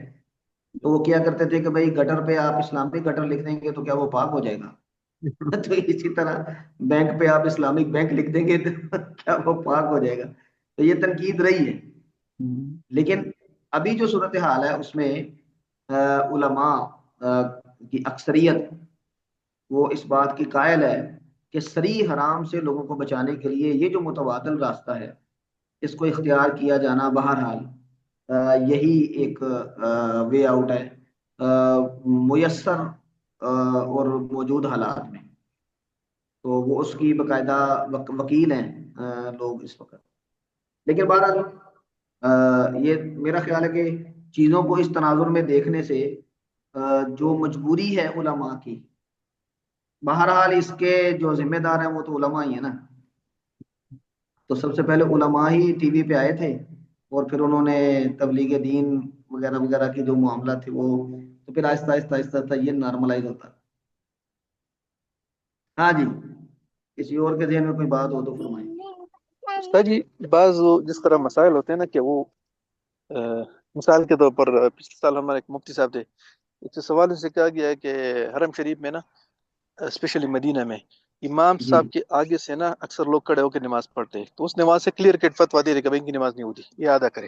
[SPEAKER 1] تو وہ کیا کرتے تھے کہ بھائی گٹر پہ آپ اسلامک گٹر لکھ دیں گے تو کیا وہ پاک ہو جائے گا؟ تو اسی طرح بینک پہ آپ اسلامک بینک لکھ دیں گے تو کیا وہ پاک ہو جائے گا؟ تو یہ تنقید رہی ہے. لیکن ابھی جو صورتحال ہے اس میں علماء کی اکثریت وہ اس بات کی قائل ہے کہ سری حرام سے لوگوں کو بچانے کے لیے یہ جو متبادل راستہ ہے اس کو اختیار کیا جانا بہرحال یہی ایک وے آؤٹ ہے میسر اور موجود حالات میں. تو وہ اس کی باقاعدہ وکیل ہیں لوگ اس وقت. لیکن بہرحال یہ میرا خیال ہے کہ چیزوں کو اس تناظر میں دیکھنے سے جو مجبوری ہے علماء کی، بہرحال اس کے جو ذمہ دار ہیں وہ تو علماء ہی ہیں نا. تو سب سے پہلے علماء ہی ٹی وی پہ آئے تھے، اور پھر انہوں نے تبلیغ دین وغیرہ وغیرہ کی جو معاملہ تھے وہ، تو پھر آہستہ آہستہ آہستہ آہستہ یہ نارملائز ہوتا. ہاں جی، کسی اور کے ذہن میں کوئی بات ہو تو فرمائیں.
[SPEAKER 6] استاد جی، بعض جس طرح مسائل ہوتے ہیں نا کہ وہ مثال کے طور پر پچھلے سال ہمارے ایک مفتی صاحب تھے، ایک سوال سے کہا گیا ہے کہ حرم شریف میں نا، اسپیشلی مدینہ میں، امام
[SPEAKER 1] جی
[SPEAKER 6] صاحب کے آگے سے نا اکثر لوگ کھڑے ہو کے نماز پڑھتے ہیں، تو اس نے وہاں سے کلیئر کٹ فتویٰ دے رہے کہ بھائی ان کی نماز نہیں ہوتی، یہ ادا کرے.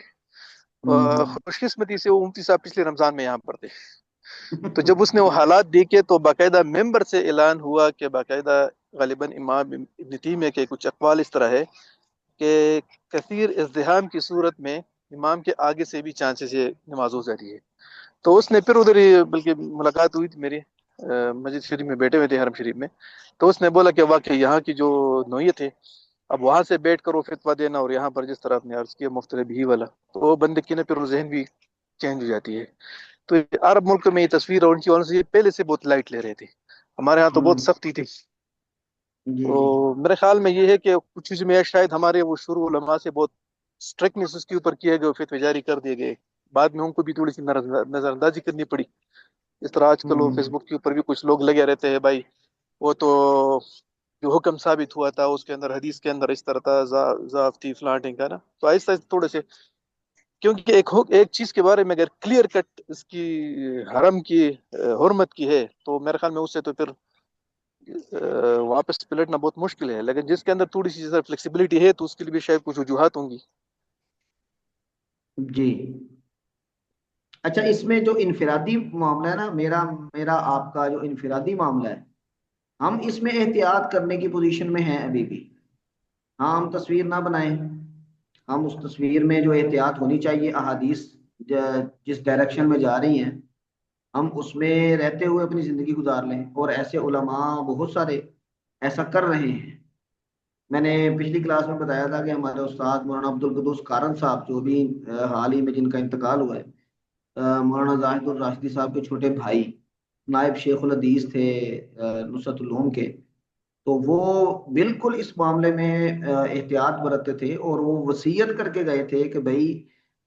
[SPEAKER 6] خوش قسمتی سے وہ مفتی صاحب پچھلے رمضان میں یہاں پر تھے. تو جب اس نے وہ حالات دیکھے تو باقاعدہ ممبر سے اعلان ہوا کہ باقاعدہ غالباً امام ابن تیمیہ کے کچھ اقوال اس طرح ہے کہ کثیر ازدحام کی صورت میں امام کے آگے سے بھی چانسز ہے نماز ہو جاتی ہے. تو اس نے پھر ادھر ہی، بلکہ ملاقات ہوئی تھی میری مسجد شریف میں، بیٹھے ہوئے تھے حرم شریف میں، تو اس نے بولا کہ واقعی یہاں کی جو نوعیت ہے، اب وہاں سے بیٹھ کر وہ فتویٰ دینا اور یہاں پر جس طرح آپ نے عرض کیا مختلف ہی والا، تو وہ بندے کی نا پھر ذہن بھی چینج ہو جاتی ہے. تو عرب ملک میں یہ تصویر اور ان چیزوں سے پہلے سے بہت لائٹ لے رہے تھے، ہمارے ہاں تو بہت سختی تھی.
[SPEAKER 1] جی
[SPEAKER 6] تو
[SPEAKER 1] جی
[SPEAKER 6] میرے خیال میں یہ ہے کہ کچھ چیز میں شاید ہمارے وہ شروع علماء سے بہت اسٹرکٹنس اس کے اوپر کیے گئے، فتوے جاری کر دیے گئے، بعد میں ان کو بھی تھوڑی سی نظر اندازی کرنی پڑی. اس طرح آج کل وہ فیس بک کے اوپر بھی کچھ لوگ لگے رہتے ہیں، بھائی وہ تو جو حکم ثابت ہوا تھا اس کے اندر، حدیث کے اندر اس طرح تھا، ضعف تھی فلانٹنگ کا نا. تو آہستہ آہستہ تھوڑے سے، کیونکہ ایک چیز کے بارے میں اگر کلیئر کٹ اس کی حرم کی حرمت کی ہے تو میرے خیال میں اس سے تو پھر واپس پلٹنا بہت مشکل ہے. لیکن جس کے اندر تھوڑی سی فلیکسیبلٹی ہے تو اس کے لیے بھی شاید کچھ وجوہات ہوں گی.
[SPEAKER 1] جی. اچھا، اس میں جو انفرادی معاملہ ہے نا، میرا آپ کا جو انفرادی معاملہ ہے، ہم اس میں احتیاط کرنے کی پوزیشن میں ہیں ابھی بھی. ہاں، ہم تصویر نہ بنائیں، ہم اس تصویر میں جو احتیاط ہونی چاہیے، احادیث جس ڈائریکشن میں جا رہی ہیں ہم اس میں رہتے ہوئے اپنی زندگی گزار لیں. اور ایسے علماء بہت سارے ایسا کر رہے ہیں. میں نے پچھلی کلاس میں بتایا تھا کہ ہمارے استاد مولانا عبد القدوس کارن صاحب، جو بھی حال ہی میں جن کا انتقال ہوا ہے، مولانا زاہد الراشدی صاحب کے چھوٹے بھائی، نائب شیخ الحدیث تھے نصرت العلوم کے، تو وہ بالکل اس معاملے میں احتیاط برتتے تھے، اور وہ وصیت کر کے گئے تھے کہ بھائی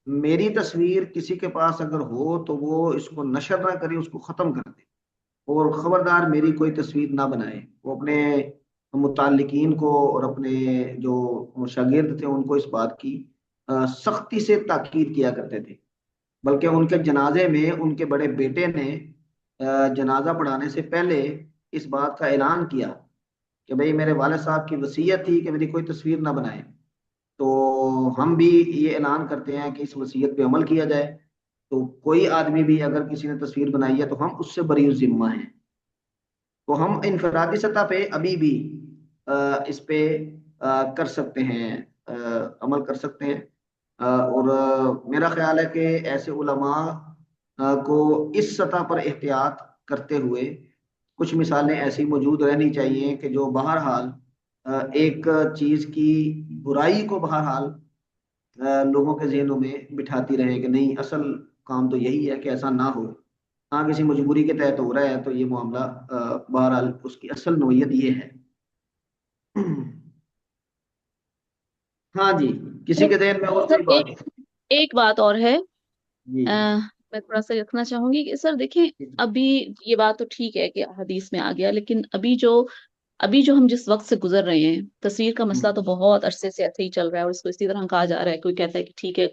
[SPEAKER 1] میری تصویر کسی کے پاس اگر ہو تو وہ اس کو نشر نہ کرے، اس کو ختم کر دے، اور خبردار میری کوئی تصویر نہ بنائے. وہ اپنے متعلقین کو اور اپنے جو شاگرد تھے ان کو اس بات کی سختی سے تاکید کیا کرتے تھے. بلکہ ان کے جنازے میں ان کے بڑے بیٹے نے جنازہ پڑھانے سے پہلے اس بات کا اعلان کیا کہ بھئی میرے والد صاحب کی وصیت تھی کہ میری کوئی تصویر نہ بنائے. تو ہم بھی یہ اعلان کرتے ہیں کہ اس وصیت پہ عمل کیا جائے. تو کوئی آدمی بھی اگر کسی نے تصویر بنائی ہے تو ہم اس سے بری ذمہ ہیں. تو ہم انفرادی سطح پہ ابھی بھی اس پہ کر سکتے ہیں، عمل کر سکتے ہیں. اور میرا خیال ہے کہ ایسے علماء کو اس سطح پر احتیاط کرتے ہوئے کچھ مثالیں ایسی موجود رہنی چاہیے کہ جو بہرحال ایک چیز کی برائی کو بہرحال لوگوں کے ذہنوں میں بٹھاتی رہے کہ نہیں، اصل کام تو یہی ہے کہ ایسا نہ ہو. ہاں، کسی مجبوری کے تحت ہو رہا ہے تو یہ معاملہ بہرحال اس کی اصل نوعیت یہ ہے. ہاں جی، کسی کے ذہن میں اور
[SPEAKER 7] سر
[SPEAKER 1] کوئی بات؟
[SPEAKER 7] ایک بات اور ہے،
[SPEAKER 1] جی
[SPEAKER 7] میں تھوڑا سا رکھنا چاہوں گی کہ سر دیکھیں، ابھی یہ بات تو ٹھیک ہے کہ حدیث میں آ گیا، لیکن ابھی جو ہم جس وقت سے گزر رہے ہیں، تصویر کا مسئلہ تو بہت عرصے سے ایسے ہی چل رہا ہے، اور اس کو اسی طرح کہا جا رہا ہے. کوئی کہتا ہے کہ ٹھیک ہے،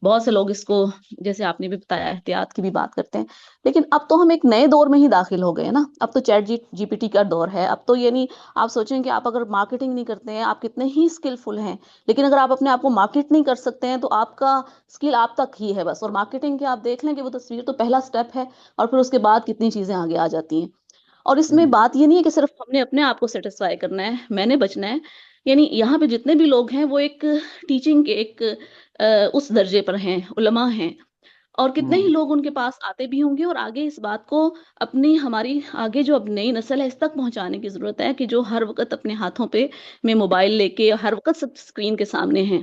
[SPEAKER 7] بہت سے لوگ اس کو، جیسے آپ نے بھی بتایا، احتیاط کی بھی بات کرتے ہیں. لیکن اب تو ہم ایک نئے دور میں ہی داخل ہو گئے نا. اب تو چیٹ جی پی ٹی کا دور ہے. اب تو یعنی آپ سوچیں کہ آپ اگر مارکیٹنگ نہیں کرتے ہیں، آپ کتنے ہی اسکلفل ہیں، لیکن اگر آپ اپنے آپ کو مارکیٹ نہیں کر سکتے ہیں تو آپ کا اسکل آپ تک ہی ہے بس. اور مارکیٹنگ کے آپ دیکھ لیں کہ وہ تصویر تو پہلا سٹیپ ہے، اور پھر اس کے بعد کتنی چیزیں آگے آ جاتی ہیں. اور اس میں بات یہ نہیں ہے کہ صرف ہم نے اپنے آپ کو سیٹسفائی کرنا ہے، میں نے بچنا ہے. یعنی یہاں پہ جتنے بھی لوگ ہیں وہ ایک ٹیچنگ کے ایک اس درجے پر ہیں، علماء ہیں، اور کتنے ہی لوگ ان کے پاس آتے بھی ہوں گے. اور آگے اس بات کو ہماری آگے جو اب نئی نسل ہے اس تک پہنچانے کی ضرورت ہے کہ جو ہر وقت اپنے ہاتھوں پہ میں موبائل لے کے ہر وقت سب اسکرین کے سامنے ہیں.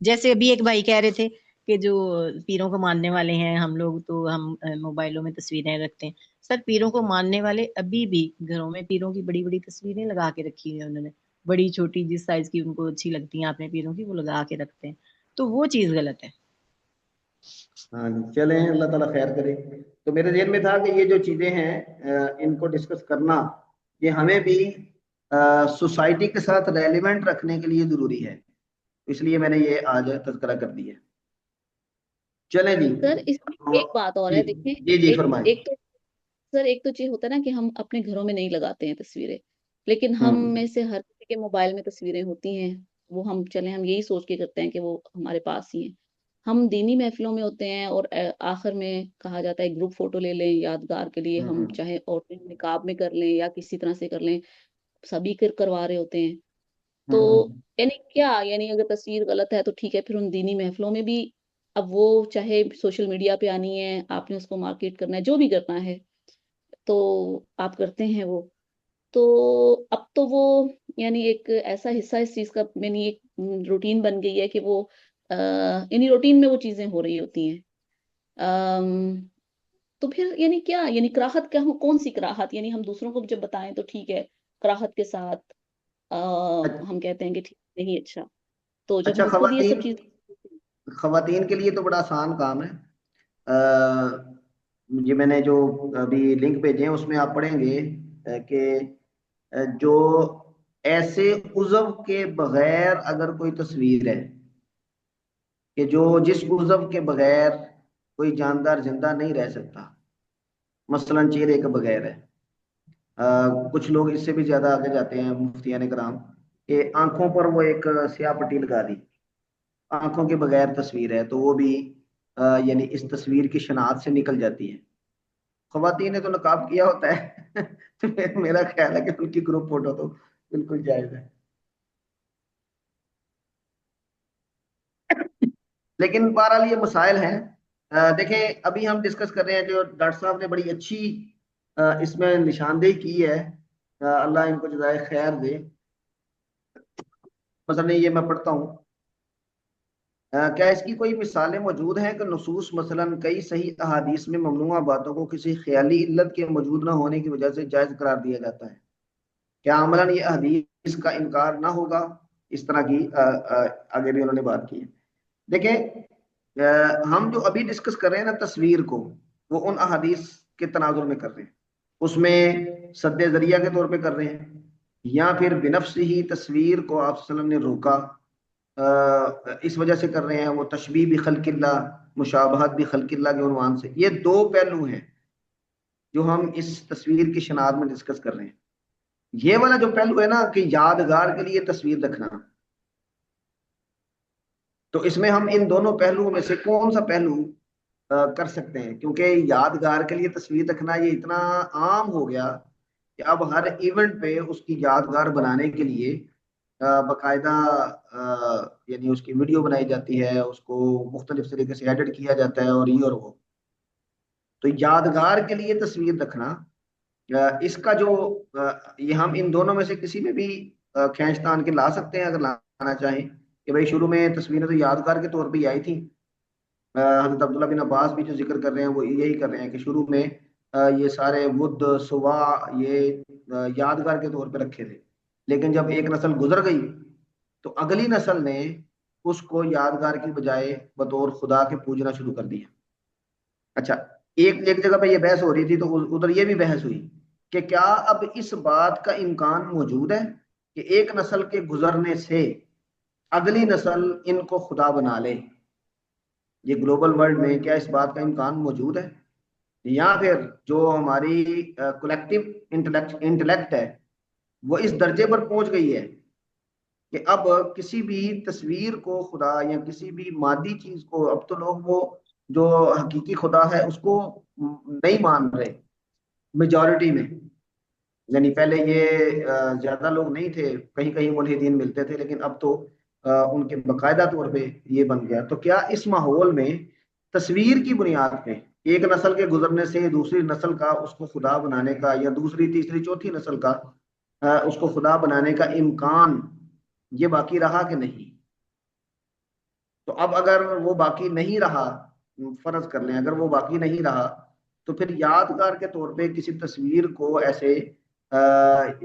[SPEAKER 2] جیسے ابھی ایک بھائی کہہ رہے تھے کہ جو پیروں کو ماننے والے ہیں ہم لوگ تو ہم موبائلوں میں تصویریں رکھتے ہیں. سر پیروں کو ماننے والے ابھی بھی گھروں میں پیروں کی بڑی بڑی تصویریں لگا کے رکھی ہوئی ہیں انہوں نے, بڑی چھوٹی جس سائز کی ان کو اچھی لگتی ہیں اپنے پیروں کی وہ لگا کے رکھتے ہیں, تو وہ چیز غلط ہے.
[SPEAKER 1] ہاں جی چلیں, اللہ تعالیٰ خیر کرے. تو میرے ذہن میں تھا کہ یہ جو چیزیں ہیں ان کو ڈسکس کرنا یہ ہمیں بھی سوسائٹی کے ساتھ ریلیونٹ رکھنے کے لیے ضروری ہے, اس لیے میں نے یہ آج تذکرہ کر دیا. چلیں جی.
[SPEAKER 7] سر اس میں ایک بات اور
[SPEAKER 1] جی
[SPEAKER 7] ہے, دیکھیں
[SPEAKER 1] جی جی
[SPEAKER 7] ایک
[SPEAKER 1] فرمائیں.
[SPEAKER 7] ایک تو سر ایک تو چیز ہوتا ہے نا کہ ہم اپنے گھروں میں نہیں لگاتے ہیں تصویریں, لیکن ہم میں سے ہر کسی کے موبائل میں تصویریں ہوتی ہیں, وہ ہم یہی سوچ کے کرتے ہیں کہ وہ ہمارے پاس ہی ہیں. ہم دینی محفلوں میں ہوتے ہیں اور آخر میں کہا جاتا ہے گروپ فوٹو لے لیں یادگار کے لیے, ہم چاہے عورتیں نقاب میں کر لیں یا کسی طرح سے کر لیں, سبھی کروا رہے ہوتے ہیں. تو یعنی کیا, یعنی اگر تصویر غلط ہے تو ٹھیک ہے, پھر ان دینی محفلوں میں بھی اب وہ چاہے سوشل میڈیا پہ آنی ہے, آپ نے اس کو مارکیٹ کرنا ہے, جو بھی کرنا ہے تو آپ کرتے ہیں وہ. تو اب تو وہ یعنی ایک ایسا حصہ اس چیز کا یعنی ایک روٹین بن گئی ہے کہ وہ یعنی روٹین میں وہ چیزیں ہو رہی ہوتی ہیں. تو پھر یعنی کیا, یعنی کراہت کیا ہو, کون سی کراہت, یعنی ہم دوسروں کو جب بتائیں تو ٹھیک ہے کراہت کے ساتھ ہم کہتے ہیں کہ ٹھیک نہیں, اچھا تو جب
[SPEAKER 1] اچھا
[SPEAKER 7] ہم خود یہ
[SPEAKER 1] خواتین
[SPEAKER 7] سب چیز.
[SPEAKER 1] خواتین کے لیے تو بڑا آسان کام ہے. یہ میں نے جو ابھی لنک بھیجے ہیں اس میں آپ پڑھیں گے کہ جو ایسے عضو کے بغیر اگر کوئی تصویر ہے کہ جس عضو کے بغیر کوئی جاندار زندہ نہیں رہ سکتا, مثلا چہرے کے بغیر ہے, کچھ لوگ اس سے بھی زیادہ آگے جاتے ہیں مفتیان کرام کہ آنکھوں پر وہ ایک سیاہ پٹی لگا دی, آنکھوں کے بغیر تصویر ہے تو وہ بھی یعنی اس تصویر کی شناخت سے نکل جاتی ہے. خواتین نے تو نقاب کیا ہوتا ہے تو میرا خیال ہے کہ ان کی گروپ فوٹو تو بالکل جائز ہے. لیکن بہرحال یہ مسائل ہیں. دیکھیں ابھی ہم ڈسکس کر رہے ہیں, جو ڈاکٹر صاحب نے بڑی اچھی اس میں نشاندہی کی ہے, اللہ ان کو جزائے خیر دے. مثلا یہ میں پڑھتا ہوں, کیا اس کی کوئی مثالیں موجود ہیں کہ نصوص مثلا کئی صحیح احادیث میں ممنوع باتوں کو کسی خیالی علت کے موجود نہ ہونے کی وجہ سے جائز قرار دیا جاتا ہے؟ کیا عملاً یہ حدیث کا انکار نہ ہوگا؟ اس طرح کی آگے بھی انہوں نے بات کی ہے. دیکھیں ہم جو ابھی ڈسکس کر رہے ہیں نا تصویر کو, وہ ان احادیث کے تناظر میں کر رہے ہیں, اس میں سد ذریعہ کے طور پہ کر رہے ہیں, یا پھر بنفس ہی تصویر کو آپ صلی اللہ علیہ وسلم نے روکا اس وجہ سے کر رہے ہیں, وہ تشبیہ بخلق اللہ, مشابہت بخلق اللہ کے عنوان سے. یہ دو پہلو ہیں جو ہم اس تصویر کی شناخت میں ڈسکس کر رہے ہیں. یہ والا جو پہلو ہے نا کہ یادگار کے لیے تصویر رکھنا, تو اس میں ہم ان دونوں پہلوؤں میں سے کون سا پہلو کر سکتے ہیں؟ کیونکہ یادگار کے لیے تصویر رکھنا یہ اتنا عام ہو گیا کہ اب ہر ایونٹ پہ اس کی یادگار بنانے کے لیے باقاعدہ یعنی اس کی ویڈیو بنائی جاتی ہے, اس کو مختلف طریقے سے ایڈٹ کیا جاتا ہے, اور یہ اور وہ. تو یادگار کے لیے تصویر رکھنا, اس کا جو یہ ہم ان دونوں میں سے کسی میں بھی کھینچ تان کے لا سکتے ہیں اگر لانا چاہیں, کہ بھائی شروع میں تصویریں تو یادگار کے طور پہ ہی آئی تھیں. حضرت عبداللہ بن عباس بھی جو ذکر کر رہے ہیں وہ یہی کر رہے ہیں کہ شروع میں یہ سارے ود سوا یہ یادگار کے طور پہ رکھے تھے, لیکن جب ایک نسل گزر گئی تو اگلی نسل نے اس کو یادگار کی بجائے بطور خدا کے پوجنا شروع کر دیا. اچھا ایک جگہ پہ یہ بحث ہو رہی تھی تو ادھر یہ بھی بحث ہوئی کہ کیا اب اس بات کا امکان موجود ہے کہ ایک نسل کے گزرنے سے اگلی نسل ان کو خدا بنا لے؟ یہ گلوبل ورلڈ میں کیا اس بات کا امکان موجود ہے؟ یا پھر جو ہماری کولیکٹیو انٹلیکٹ ہے وہ اس درجے پر پہنچ گئی ہے کہ اب کسی بھی تصویر کو خدا یا کسی بھی مادی چیز کو اب تو لوگ وہ جو حقیقی خدا ہے اس کو نہیں مان رہے میجورٹی میں. یعنی پہلے یہ زیادہ لوگ نہیں تھے, کہیں کہیں ملحدین ملتے تھے, لیکن اب تو ان کے باقاعدہ طور پہ یہ بن گیا. تو کیا اس ماحول میں تصویر کی بنیاد پہ ایک نسل کے گزرنے سے دوسری نسل کا اس کو خدا بنانے کا, یا دوسری تیسری چوتھی نسل کا اس کو خدا بنانے کا امکان یہ باقی رہا کہ نہیں؟ اب اگر وہ باقی نہیں رہا، فرض کر لیں اگر وہ باقی نہیں رہا، تو پھر یادگار کے طور پہ کسی تصویر کو ایسے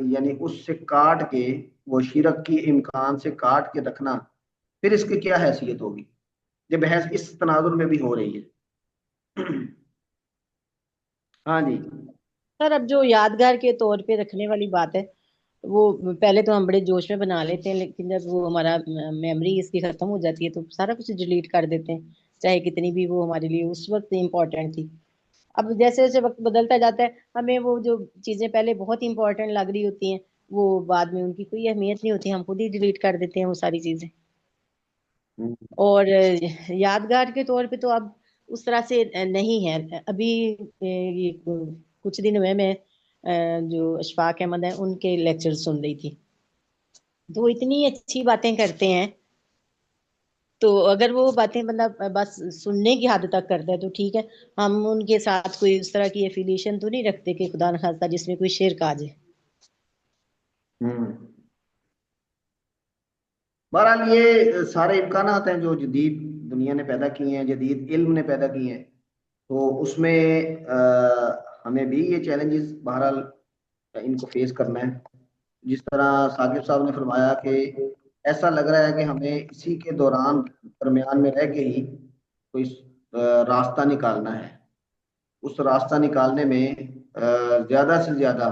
[SPEAKER 1] یعنی اس سے کاٹ کے، وہ شرک کی امکان سے کاٹ کے رکھنا، پھر اس کی کیا حیثیت ہوگی؟ یہ بحث اس تناظر میں بھی ہو رہی ہے۔ ہاں جی
[SPEAKER 2] سر اب جو یادگار کے طور پہ رکھنے والی بات ہے، وہ پہلے تو ہم بڑے جوش میں بنا لیتے ہیں، لیکن جب وہ ہمارا میموری اس کی ختم ہو جاتی ہے تو سارا کچھ ڈیلیٹ کر دیتے ہیں، چاہے کتنی بھی وہ ہمارے لیے اس وقت امپورٹنٹ تھی۔ اب جیسے جیسے وقت بدلتا جاتا ہے، ہمیں وہ جو چیزیں پہلے بہت امپورٹنٹ لگ رہی ہوتی ہیں، وہ بعد میں ان کی کوئی اہمیت نہیں ہوتی، ہم خود ہی ڈیلیٹ کر دیتے ہیں وہ ساری چیزیں۔ اور یادگار کے طور پہ تو اب اس طرح سے نہیں ہے۔ ابھی یہ کچھ دن ہوئے میں جو اشفاق احمد ہیں ان کے لیکچر سن رہی تھی، تو وہ اتنی اچھی باتیں کرتے ہیں، تو اگر وہ باتیں بندہ بس سننے کی حد تک کرتا ہے تو ٹھیک ہے، ہم ان کے ساتھ کوئی اس طرح کی ایفیلیشن تو نہیں رکھتے کہ خدا نخواستہ جس میں کوئی شرک آ جائے۔
[SPEAKER 1] بہرحال یہ سارے امکانات ہیں جو جدید دنیا نے پیدا کیے ہیں، جدید علم نے پیدا کیے ہیں، تو اس میں ہمیں بھی یہ چیلنجز بہرحال ان کو فیس کرنا ہے۔ جس طرح ثاقب صاحب نے فرمایا کہ ایسا لگ رہا ہے کہ ہمیں اسی کے دوران درمیان میں رہ کے ہی کوئی راستہ نکالنا ہے۔ اس راستہ نکالنے میں زیادہ سے زیادہ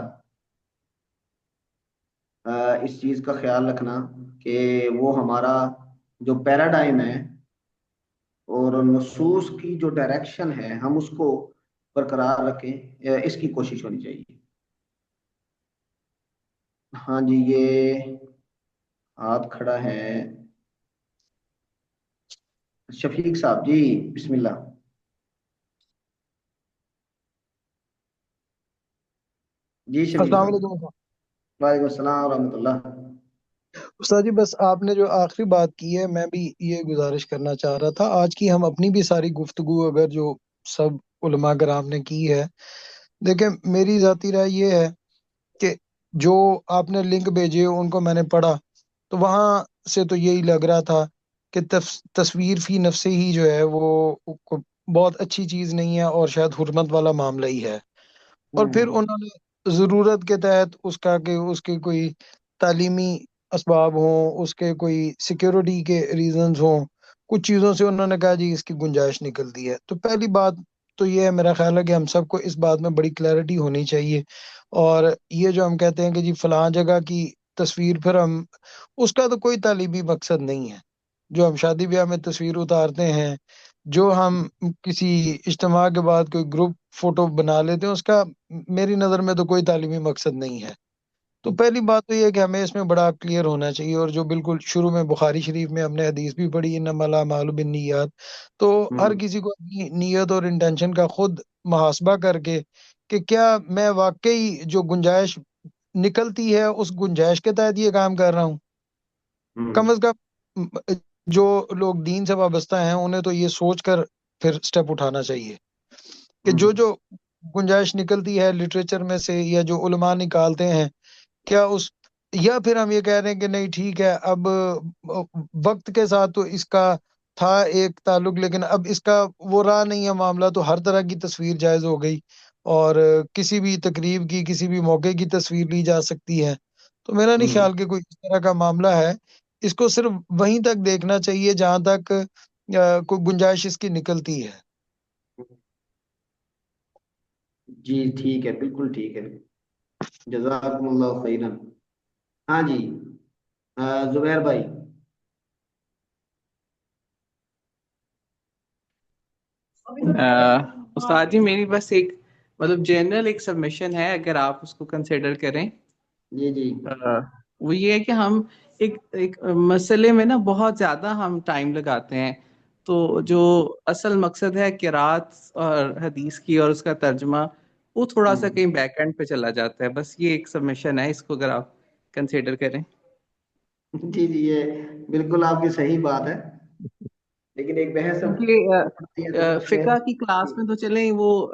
[SPEAKER 1] اس چیز کا خیال رکھنا کہ وہ ہمارا جو پیراڈائم ہے اور نصوص کی جو ڈائریکشن ہے ہم اس کو برقرار رکھیں، اس کی کوشش ہونی چاہیے۔ ہاں جی، یہ ہاتھ کھڑا ہے شفیق صاحب جی، بسم اللہ۔ جی شفیق
[SPEAKER 8] السلام
[SPEAKER 1] صاحب۔
[SPEAKER 8] علیکم
[SPEAKER 1] وعلیکم السلام ورحمۃ اللہ۔
[SPEAKER 8] استاد جی، بس آپ نے جو آخری بات کی ہے میں بھی یہ گزارش کرنا چاہ رہا تھا۔ آج کی ہم اپنی بھی ساری گفتگو اگر جو سب علماء کرام نے کی ہے، دیکھیں میری ذاتی رائے یہ ہے کہ جو آپ نے لنک بھیجے ان کو میں نے پڑھا تو وہاں سے تو یہی لگ رہا تھا کہ تصویر فی نفسے ہی جو ہے وہ بہت اچھی چیز نہیں ہے اور شاید حرمت والا معاملہ ہی ہے، اور پھر انہوں نے ضرورت کے تحت اس کا کہ اس کے کوئی تعلیمی اسباب ہوں، اس کے کوئی سیکیورٹی کے ریزنز ہوں، کچھ چیزوں سے انہوں نے کہا جی اس کی گنجائش نکلتی ہے۔ تو پہلی بات تو یہ ہے، میرا خیال ہے کہ ہم سب کو اس بات میں بڑی کلیئرٹی ہونی چاہیے، اور یہ جو ہم کہتے ہیں کہ جی فلاں جگہ کی تصویر، پھر ہم اس کا تو کوئی تعلیمی مقصد نہیں ہے۔ جو ہم شادی بیاہ میں تصویر اتارتے ہیں، جو ہم کسی اجتماع کے بعد کوئی گروپ فوٹو بنا لیتے ہیں، اس کا میری نظر میں تو کوئی تعلیمی مقصد نہیں ہے۔ تو پہلی بات تو یہ ہے کہ ہمیں اس میں بڑا کلیئر ہونا چاہیے، اور جو بالکل شروع میں بخاری شریف میں ہم نے حدیث بھی پڑھی انما الاعمال بالنیات، تو ہر کسی کو اپنی نیت اور انٹینشن کا خود محاسبہ کر کے کہ کیا میں واقعی جو گنجائش نکلتی ہے اس گنجائش کے تحت یہ کام کر رہا ہوں۔ کم از کم جو لوگ دین سے وابستہ ہیں انہیں تو یہ سوچ کر پھر سٹیپ اٹھانا چاہیے کہ جو گنجائش نکلتی ہے لٹریچر میں سے یا جو علماء نکالتے ہیں، کیا اس، یا پھر ہم یہ کہہ رہے ہیں کہ نہیں ٹھیک ہے اب وقت کے ساتھ تو اس کا تھا ایک تعلق، لیکن اب اس کا وہ رہا نہیں ہے معاملہ، تو ہر طرح کی تصویر جائز ہو گئی اور کسی بھی تقریب کی کسی بھی موقع کی تصویر لی جا سکتی ہے۔ تو میرا نہیں خیال کہ کوئی اس طرح کا معاملہ ہے، اس کو صرف وہیں تک دیکھنا چاہیے جہاں تک کوئی گنجائش اس کی نکلتی ہے۔
[SPEAKER 1] جی ٹھیک ہے، بالکل ٹھیک ہے، جزاکم اللہ خیرن۔ ہاں جی زبیر بھائی۔
[SPEAKER 9] استاد جی میری بس ایک مطلب جنرل ایک سبمیشن ہے، اگر آپ اس کو کنسیڈر کریں۔
[SPEAKER 1] جی جی
[SPEAKER 9] وہ یہ ہے کہ ہم ایک مسئلے میں نا بہت زیادہ ہم ٹائم لگاتے ہیں، تو جو اصل مقصد ہے قرات اور حدیث کی اور اس کا ترجمہ، وہ تھوڑا سا کہیں بیک اینڈ پہ چلا جاتا ہے۔ بس یہ ایک سبمیشن ہے، اس کو اگر آپ کنسیڈر کریں۔
[SPEAKER 1] جی جی یہ بالکل آپ کی صحیح بات ہے، لیکن ایک بحث
[SPEAKER 9] فقہ کی کلاس میں تو چلیں وہ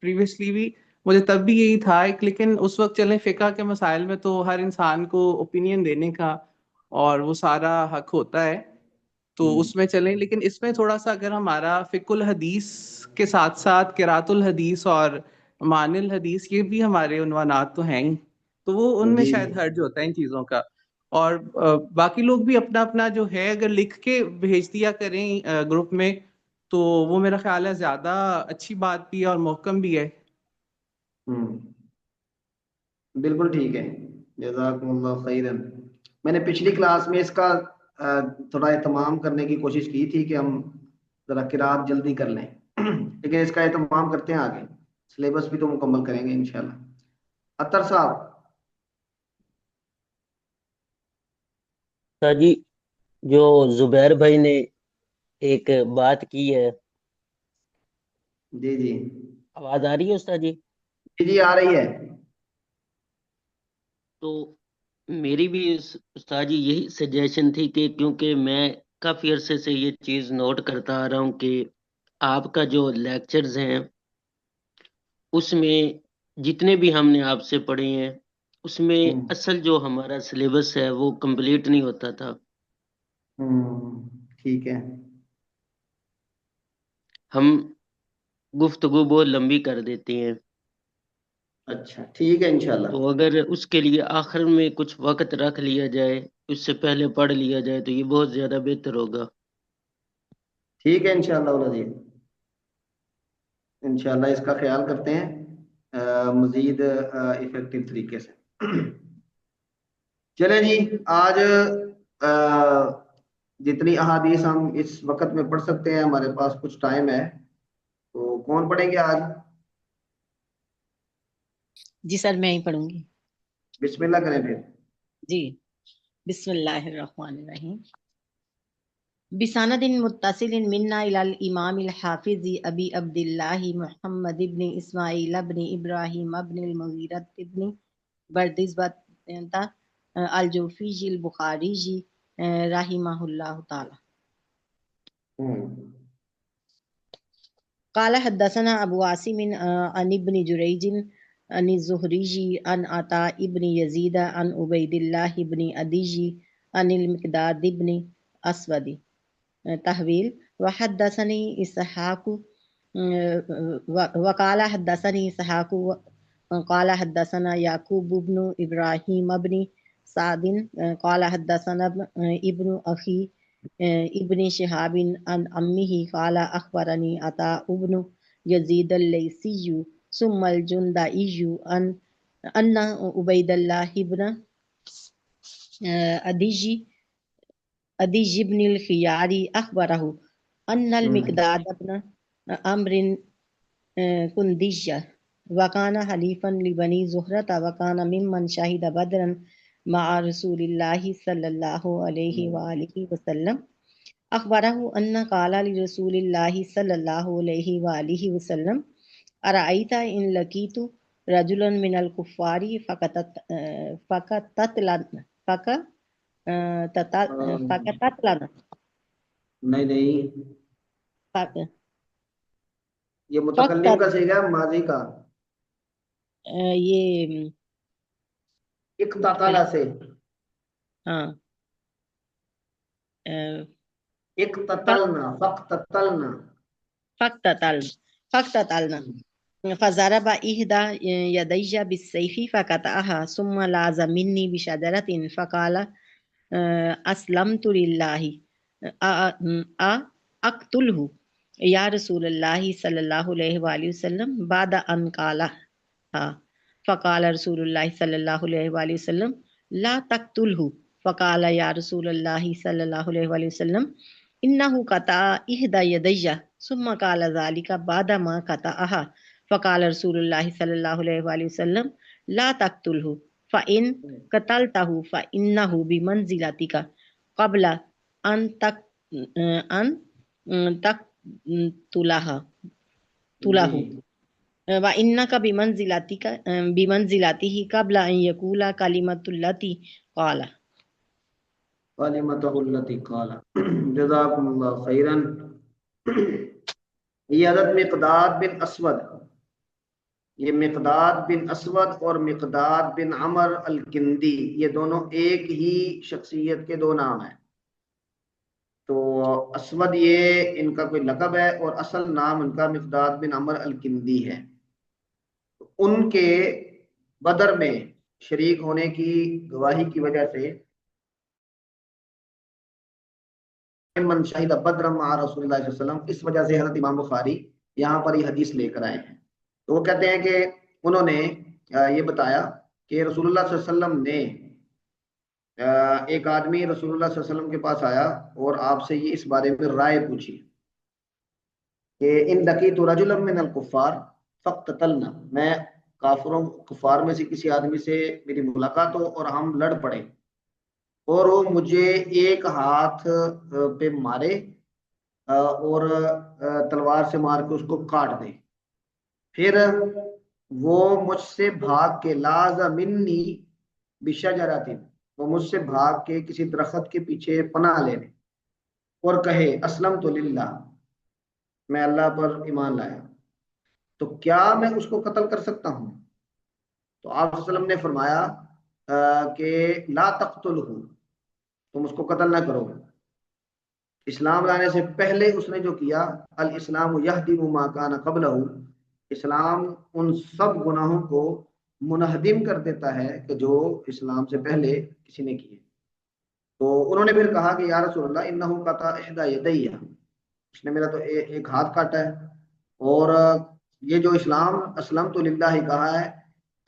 [SPEAKER 9] پریویسلی بھی مجھے تب بھی یہی تھا، لیکن اس وقت چلیں فقہ کے مسائل میں تو ہر انسان کو اوپینین دینے کا اور وہ سارا حق ہوتا ہے، تو اس میں چلیں. لیکن اس میں تھوڑا سا اگر ہمارا فقہ الحدیث کے ساتھ ساتھ قراءۃ الحدیث اور معنی الحدیث یہ بھی ہمارے عنوانات تو ہیں ہی، تو وہ ان میں
[SPEAKER 1] جی
[SPEAKER 9] شاید حرج ہوتا ہے ان چیزوں کا. اور باقی لوگ بھی اپنا اپنا جو ہے اگر لکھ کے بھیج دیا کریں گروپ میں تو وہ میرا خیال ہے زیادہ اچھی بات بھی ہے اور محکم بھی ہے.
[SPEAKER 1] بالکل ٹھیک ہے، جزاکم اللہ خیرن. میں نے پچھلی کلاس میں اس کا تھوڑا اہتمام کرنے کی کوشش کی تھی کہ ہم ذرا قرات جلدی کر لیں، لیکن اس کا اہتمام کرتے ہیں آگے، سلیبس بھی تو مکمل کریں گے انشاءاللہ. اطہر صاحب.
[SPEAKER 10] جی، جو زبیر بھائی نے ایک بات کی ہے،
[SPEAKER 1] جی جی
[SPEAKER 10] آواز آ رہی ہے استاد جی؟
[SPEAKER 1] جی جی آ رہی ہے.
[SPEAKER 10] تو میری بھی استاد جی یہی سجیشن تھی کہ کیونکہ میں کافی عرصے سے یہ چیز نوٹ کرتا آ رہا ہوں کہ آپ کا جو لیکچرز ہیں اس میں جتنے بھی ہم نے آپ سے پڑھے ہیں اس میں اصل جو ہمارا سلیبس ہے وہ کمپلیٹ نہیں ہوتا تھا.
[SPEAKER 1] ٹھیک ہے.
[SPEAKER 10] ہم گفتگو بہت لمبی کر دیتے ہیں.
[SPEAKER 1] اچھا ٹھیک ہے انشاءاللہ.
[SPEAKER 10] تو اگر اس کے لیے آخر میں کچھ وقت رکھ لیا جائے، اس سے پہلے پڑھ لیا جائے تو یہ بہت زیادہ بہتر ہوگا.
[SPEAKER 1] ٹھیک ہے انشاءاللہ العزیز، انشاءاللہ اس کا خیال کرتے ہیں مزید افیکٹو طریقے سے. چلیں جی، آج جتنی احادیث ہم اس وقت میں پڑھ سکتے ہیں، ہمارے پاس کچھ ٹائم ہے، تو کون پڑھیں گے آج؟
[SPEAKER 2] جی سر میں ہی پڑھوں گی.
[SPEAKER 1] بسم اللہ کریں پھر.
[SPEAKER 2] جی بسم اللہ الرحمن الرحیم. بسند متصل منا الى الامام الحافظ ابی عبد اللہ محمد ابن اسماعیل ابن ابراہیم ابن المغیرۃ ابن بردزبۃ الجوفی البخاری رحمہ اللہ تعالی. قال حدثنا ابو عاصم عن ابن جریج عن الزہری عن عطاء ابن یزید عن عبید اللہ ابن عدی عن المقداد ابن اسود. تحویل وحدثنی اسحاق وقال حدثنی اسحاق قال حدثنا یعقوب بن ابراہیم ابن سعد قال حدثنا ابن اخی ابن شہاب عن امہ قال اخبرنی عطاء ابن یزید اللیثی ثم الجندئی ان عبید اللہ ابن عدی بن الخیاری اخبرہ ان المقداد ابن عمرو کندیہ وکان حلیفا لبنی زہرۃ وکان ممن شہد بدرا مع رسول اللہ صلی اللہ علیہ وآلہ وسلم. اخبرہ ان قال لرسول اللہ صلی اللہ علیہ وآلہ وسلم ارأیت ان لقیت رجلا من الکفار فقتلنا.
[SPEAKER 1] نہیں یہ متکلم کا صیغہ ہے ماضی کا.
[SPEAKER 2] یہ
[SPEAKER 1] اقتتل سے،
[SPEAKER 2] ہاں
[SPEAKER 1] اقتتلنا
[SPEAKER 2] فقتتلنا فضرب احدى يدي بالسيف فقطعها ثم لاز مني بشجرة فقال اسلمت لله اقتله یا رسول اللہ صلی اللہ علیہ وآلہ وسلم بعد ان قالها. فقال رسول اللہ صلی اللہ علیہ وآلہ وسلم لا تقتله. فقال یا رسول اللہ صلی اللہ علیہ وآلہ وسلم انه قطع احدى يدي ثم قال ذلك بعد ما قطعها. فقال رسول اللہ صلی اللہ علیہ وآلہ وسلم لا تقتله فإن قتلته فإنه بمنزلتك قبل ان تقتله وإنك بمنزلته قبل ان يقول كلمة التي قال.
[SPEAKER 1] کلمتہ التی قال. جزاکم اللہ خیرا. یہ حضرت مقداد بن اسود، یہ مقداد بن اسود اور مقداد بن عمر الکندی، یہ دونوں ایک ہی شخصیت کے دو نام ہیں. تو اسود یہ ان کا کوئی لقب ہے اور اصل نام ان کا مقداد بن عمر الکندی ہے. ان کے بدر میں شریک ہونے کی گواہی کی وجہ سے من شہید بدر مع رسول اللہ صلی اللہ علیہ وسلم، اس وجہ سے حضرت امام بخاری یہاں پر یہ حدیث لے کر آئے ہیں. تو وہ کہتے ہیں کہ انہوں نے یہ بتایا کہ رسول اللہ صلی اللہ علیہ وسلم نے ایک آدمی رسول اللہ صلی اللہ علیہ وسلم کے پاس آیا اور آپ سے یہ اس بارے میں رائے پوچھی کہ ان لقیت رجلا من الکفار فاقتتلنا، میں کفار میں سے کسی آدمی سے میری ملاقات ہو اور ہم لڑ پڑے اور وہ مجھے ایک ہاتھ پہ مارے اور تلوار سے مار کے اس کو کاٹ دے، پھر وہ مجھ سے بھاگ کے لاز منی بشجرۃ، وہ مجھ سے بھاگ کے کسی درخت کے پیچھے پناہ لینے اور کہے اسلمت للہ، میں اللہ پر ایمان لایا، تو کیا میں اس کو قتل کر سکتا ہوں؟ تو آپ صلی اللہ علیہ وسلم نے فرمایا کہ لا تقتلہ، تم اس کو قتل نہ کرو. اسلام لانے سے پہلے اس نے جو کیا، الاسلام یہدم ما کان قبلہ، اسلام ان سب گناہوں کو منہدم کر دیتا ہے کہ جو اسلام سے پہلے کسی نے کیے. تو انہوں نے پھر کہا کہ یا رسول اللہ انہ قطع احدی یدی، اس نے میرا تو ایک ہاتھ کاٹا ہے، اور یہ جو اسلمت للہ کہا ہے،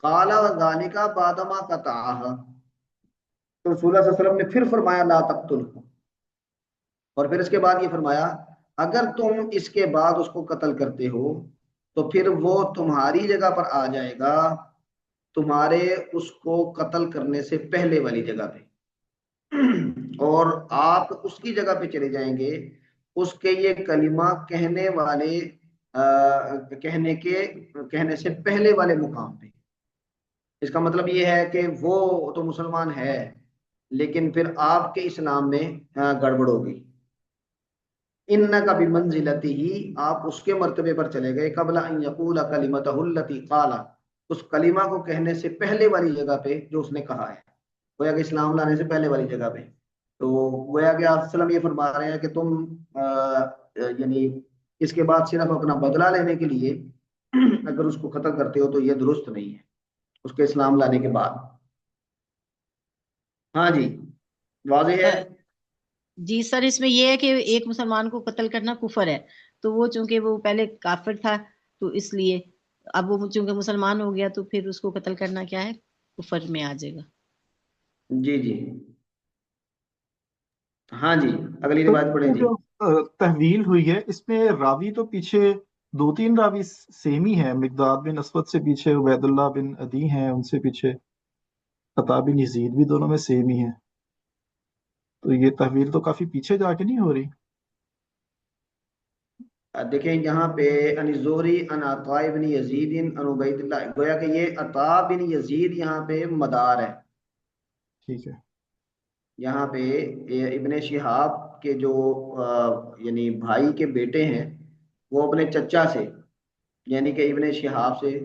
[SPEAKER 1] قال ذالک بعد ما قطعها، تو رسول اللہ صلی اللہ علیہ وسلم نے پھر فرمایا لا تقتلہ، اور پھر اس کے بعد یہ فرمایا اگر تم اس کے بعد اس کو قتل کرتے ہو تو پھر وہ تمہاری جگہ پر آ جائے گا، تمہارے اس کو قتل کرنے سے پہلے والی جگہ پہ، اور آپ اس کی جگہ پہ چلے جائیں گے اس کے یہ کلمہ کہنے والے کہنے سے پہلے والے مقام پہ. اس کا مطلب یہ ہے کہ وہ تو مسلمان ہے لیکن پھر آپ کے اسلام میں گڑبڑ ہو گئی. انک بمنزلتہ، آپ اس کے مرتبے پر چلے گئے، قبل ان یقول کلمتہ التی قال، اس کلمہ کو کہنے سے پہلے والی جگہ پہ جو اس نے کہا ہے، گویا کہ اسلام لانے سے پہلے والی جگہ پہ. تو گویا کہ آپ وسلم یہ فرما رہے ہیں کہ تم یعنی اس کے بعد صرف اپنا بدلہ لینے کے لیے اگر اس کو قتل کرتے ہو تو یہ درست نہیں ہے اس کے اسلام لانے کے بعد. ہاں جی واضح ہے.
[SPEAKER 2] جی سر، اس میں یہ ہے کہ ایک مسلمان کو قتل کرنا کفر ہے، تو وہ چونکہ وہ پہلے کافر تھا تو اس لیے اب وہ چونکہ مسلمان ہو گیا تو پھر اس کو قتل کرنا کیا ہے، کفر میں آ جائے گا.
[SPEAKER 1] جی جی ہاں جی اگلی روایت پڑھیں جی.
[SPEAKER 5] جو تحویل ہوئی ہے اس میں راوی تو پیچھے 2-3 راوی سیم ہی ہیں، مقداد بن اسود سے پیچھے عبید اللہ بن عدی ہیں، ان سے پیچھے عطا بن یزید بھی دونوں میں سیم ہی ہیں، تو یہ تحویل تو کافی پیچھے جا کے نہیں ہو رہی.
[SPEAKER 1] دیکھیں یہاں پہ ان زہری ان عطاء بن یزید ان عبید اللہ، گویا کہ یہ عطاء بن یزید یہاں پہ مدار ہے.
[SPEAKER 5] ٹھیک ہے.
[SPEAKER 1] یہاں پہ ابن شہاب کے جو یعنی بھائی کے بیٹے ہیں وہ اپنے چچا سے یعنی کہ ابن شہاب سے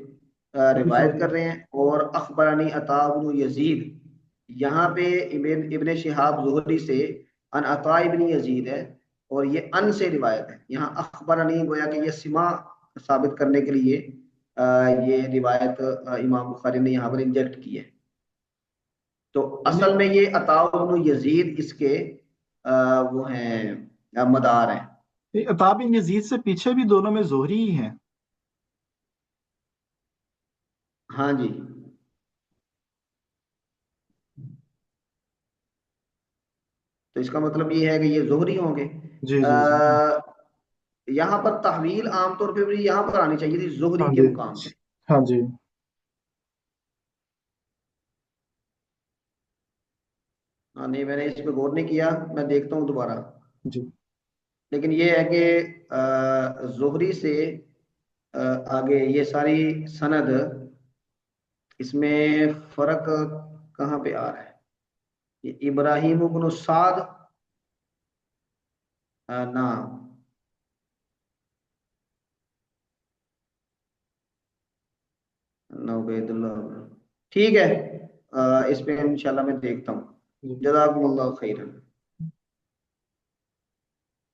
[SPEAKER 1] روایت کر رہے ہیں، اور اخبرانی عطاء بن یزید، یہاں پہ ابن شہاب زہری سے ان عطاء بن یزید ہے اور یہ ان سے روایت ہے. یہاں اخبرانی گویا کہ یہ سما ثابت کرنے کے لیے یہ روایت امام بخاری نے یہاں پر انجیکٹ کی ہے. تو اصل میں یہ عطاء بن یزید اس کے وہ ہیں مدار ہیں.
[SPEAKER 5] عطا بن یزید سے پیچھے بھی دونوں میں زہری ہی ہیں.
[SPEAKER 1] ہاں جی تو اس کا مطلب یہ ہے کہ یہ زہری ہوں گے.
[SPEAKER 5] جی جی جی
[SPEAKER 1] یہاں پر تحویل عام طور پہ بھی یہاں پر آنی چاہیے تھی زہری
[SPEAKER 5] ہاں
[SPEAKER 1] کے
[SPEAKER 5] جی
[SPEAKER 1] مقام پہ.
[SPEAKER 5] ہاں جی
[SPEAKER 1] ہاں نہیں میں نے اس پہ غور نہیں کیا، میں دیکھتا ہوں دوبارہ.
[SPEAKER 5] جی.
[SPEAKER 1] لیکن یہ ہے کہ زہری سے آگے یہ ساری سند اس میں فرق کہاں پہ آ رہا ہے. یہ ابراہیم بن سعد نہ عبید اللہ، ٹھیک ہے اس پہ انشاءاللہ میں دیکھتا ہوں. جزاکم اللہ خیرا.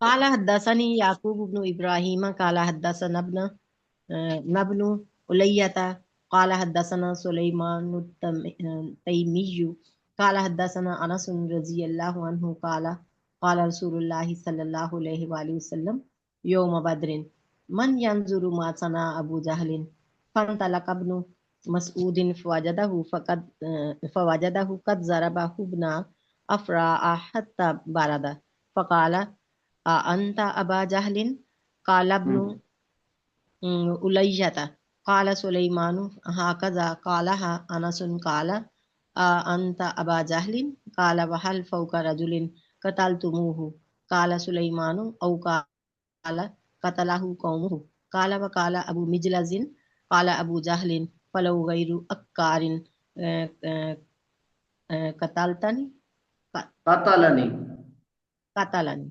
[SPEAKER 2] قال حدثني يعقوب بن إبراهيم قال حدثنا ابن ألية قال حدثنا سليمان التيمي قال حدثنا أنس رضي الله عنه قال قال رسول الله صلى الله عليه وآله وسلم يوم بدر من ينظر ما صنع أبو جهل فانطلق ابن مسعود فوجده قد ضربه ابن أفراء حتى برد فقال أنت أبا جهل قال ابن ألية قال سليمان هكذا قالها أنس قال أنت أبا جهل قال وهل فوق رجل قتلتموه قال سليمان أو قال قتله قومه قال وقال أبو مجلز قال أبو جهل فلو غير أكار قتلتني قتلني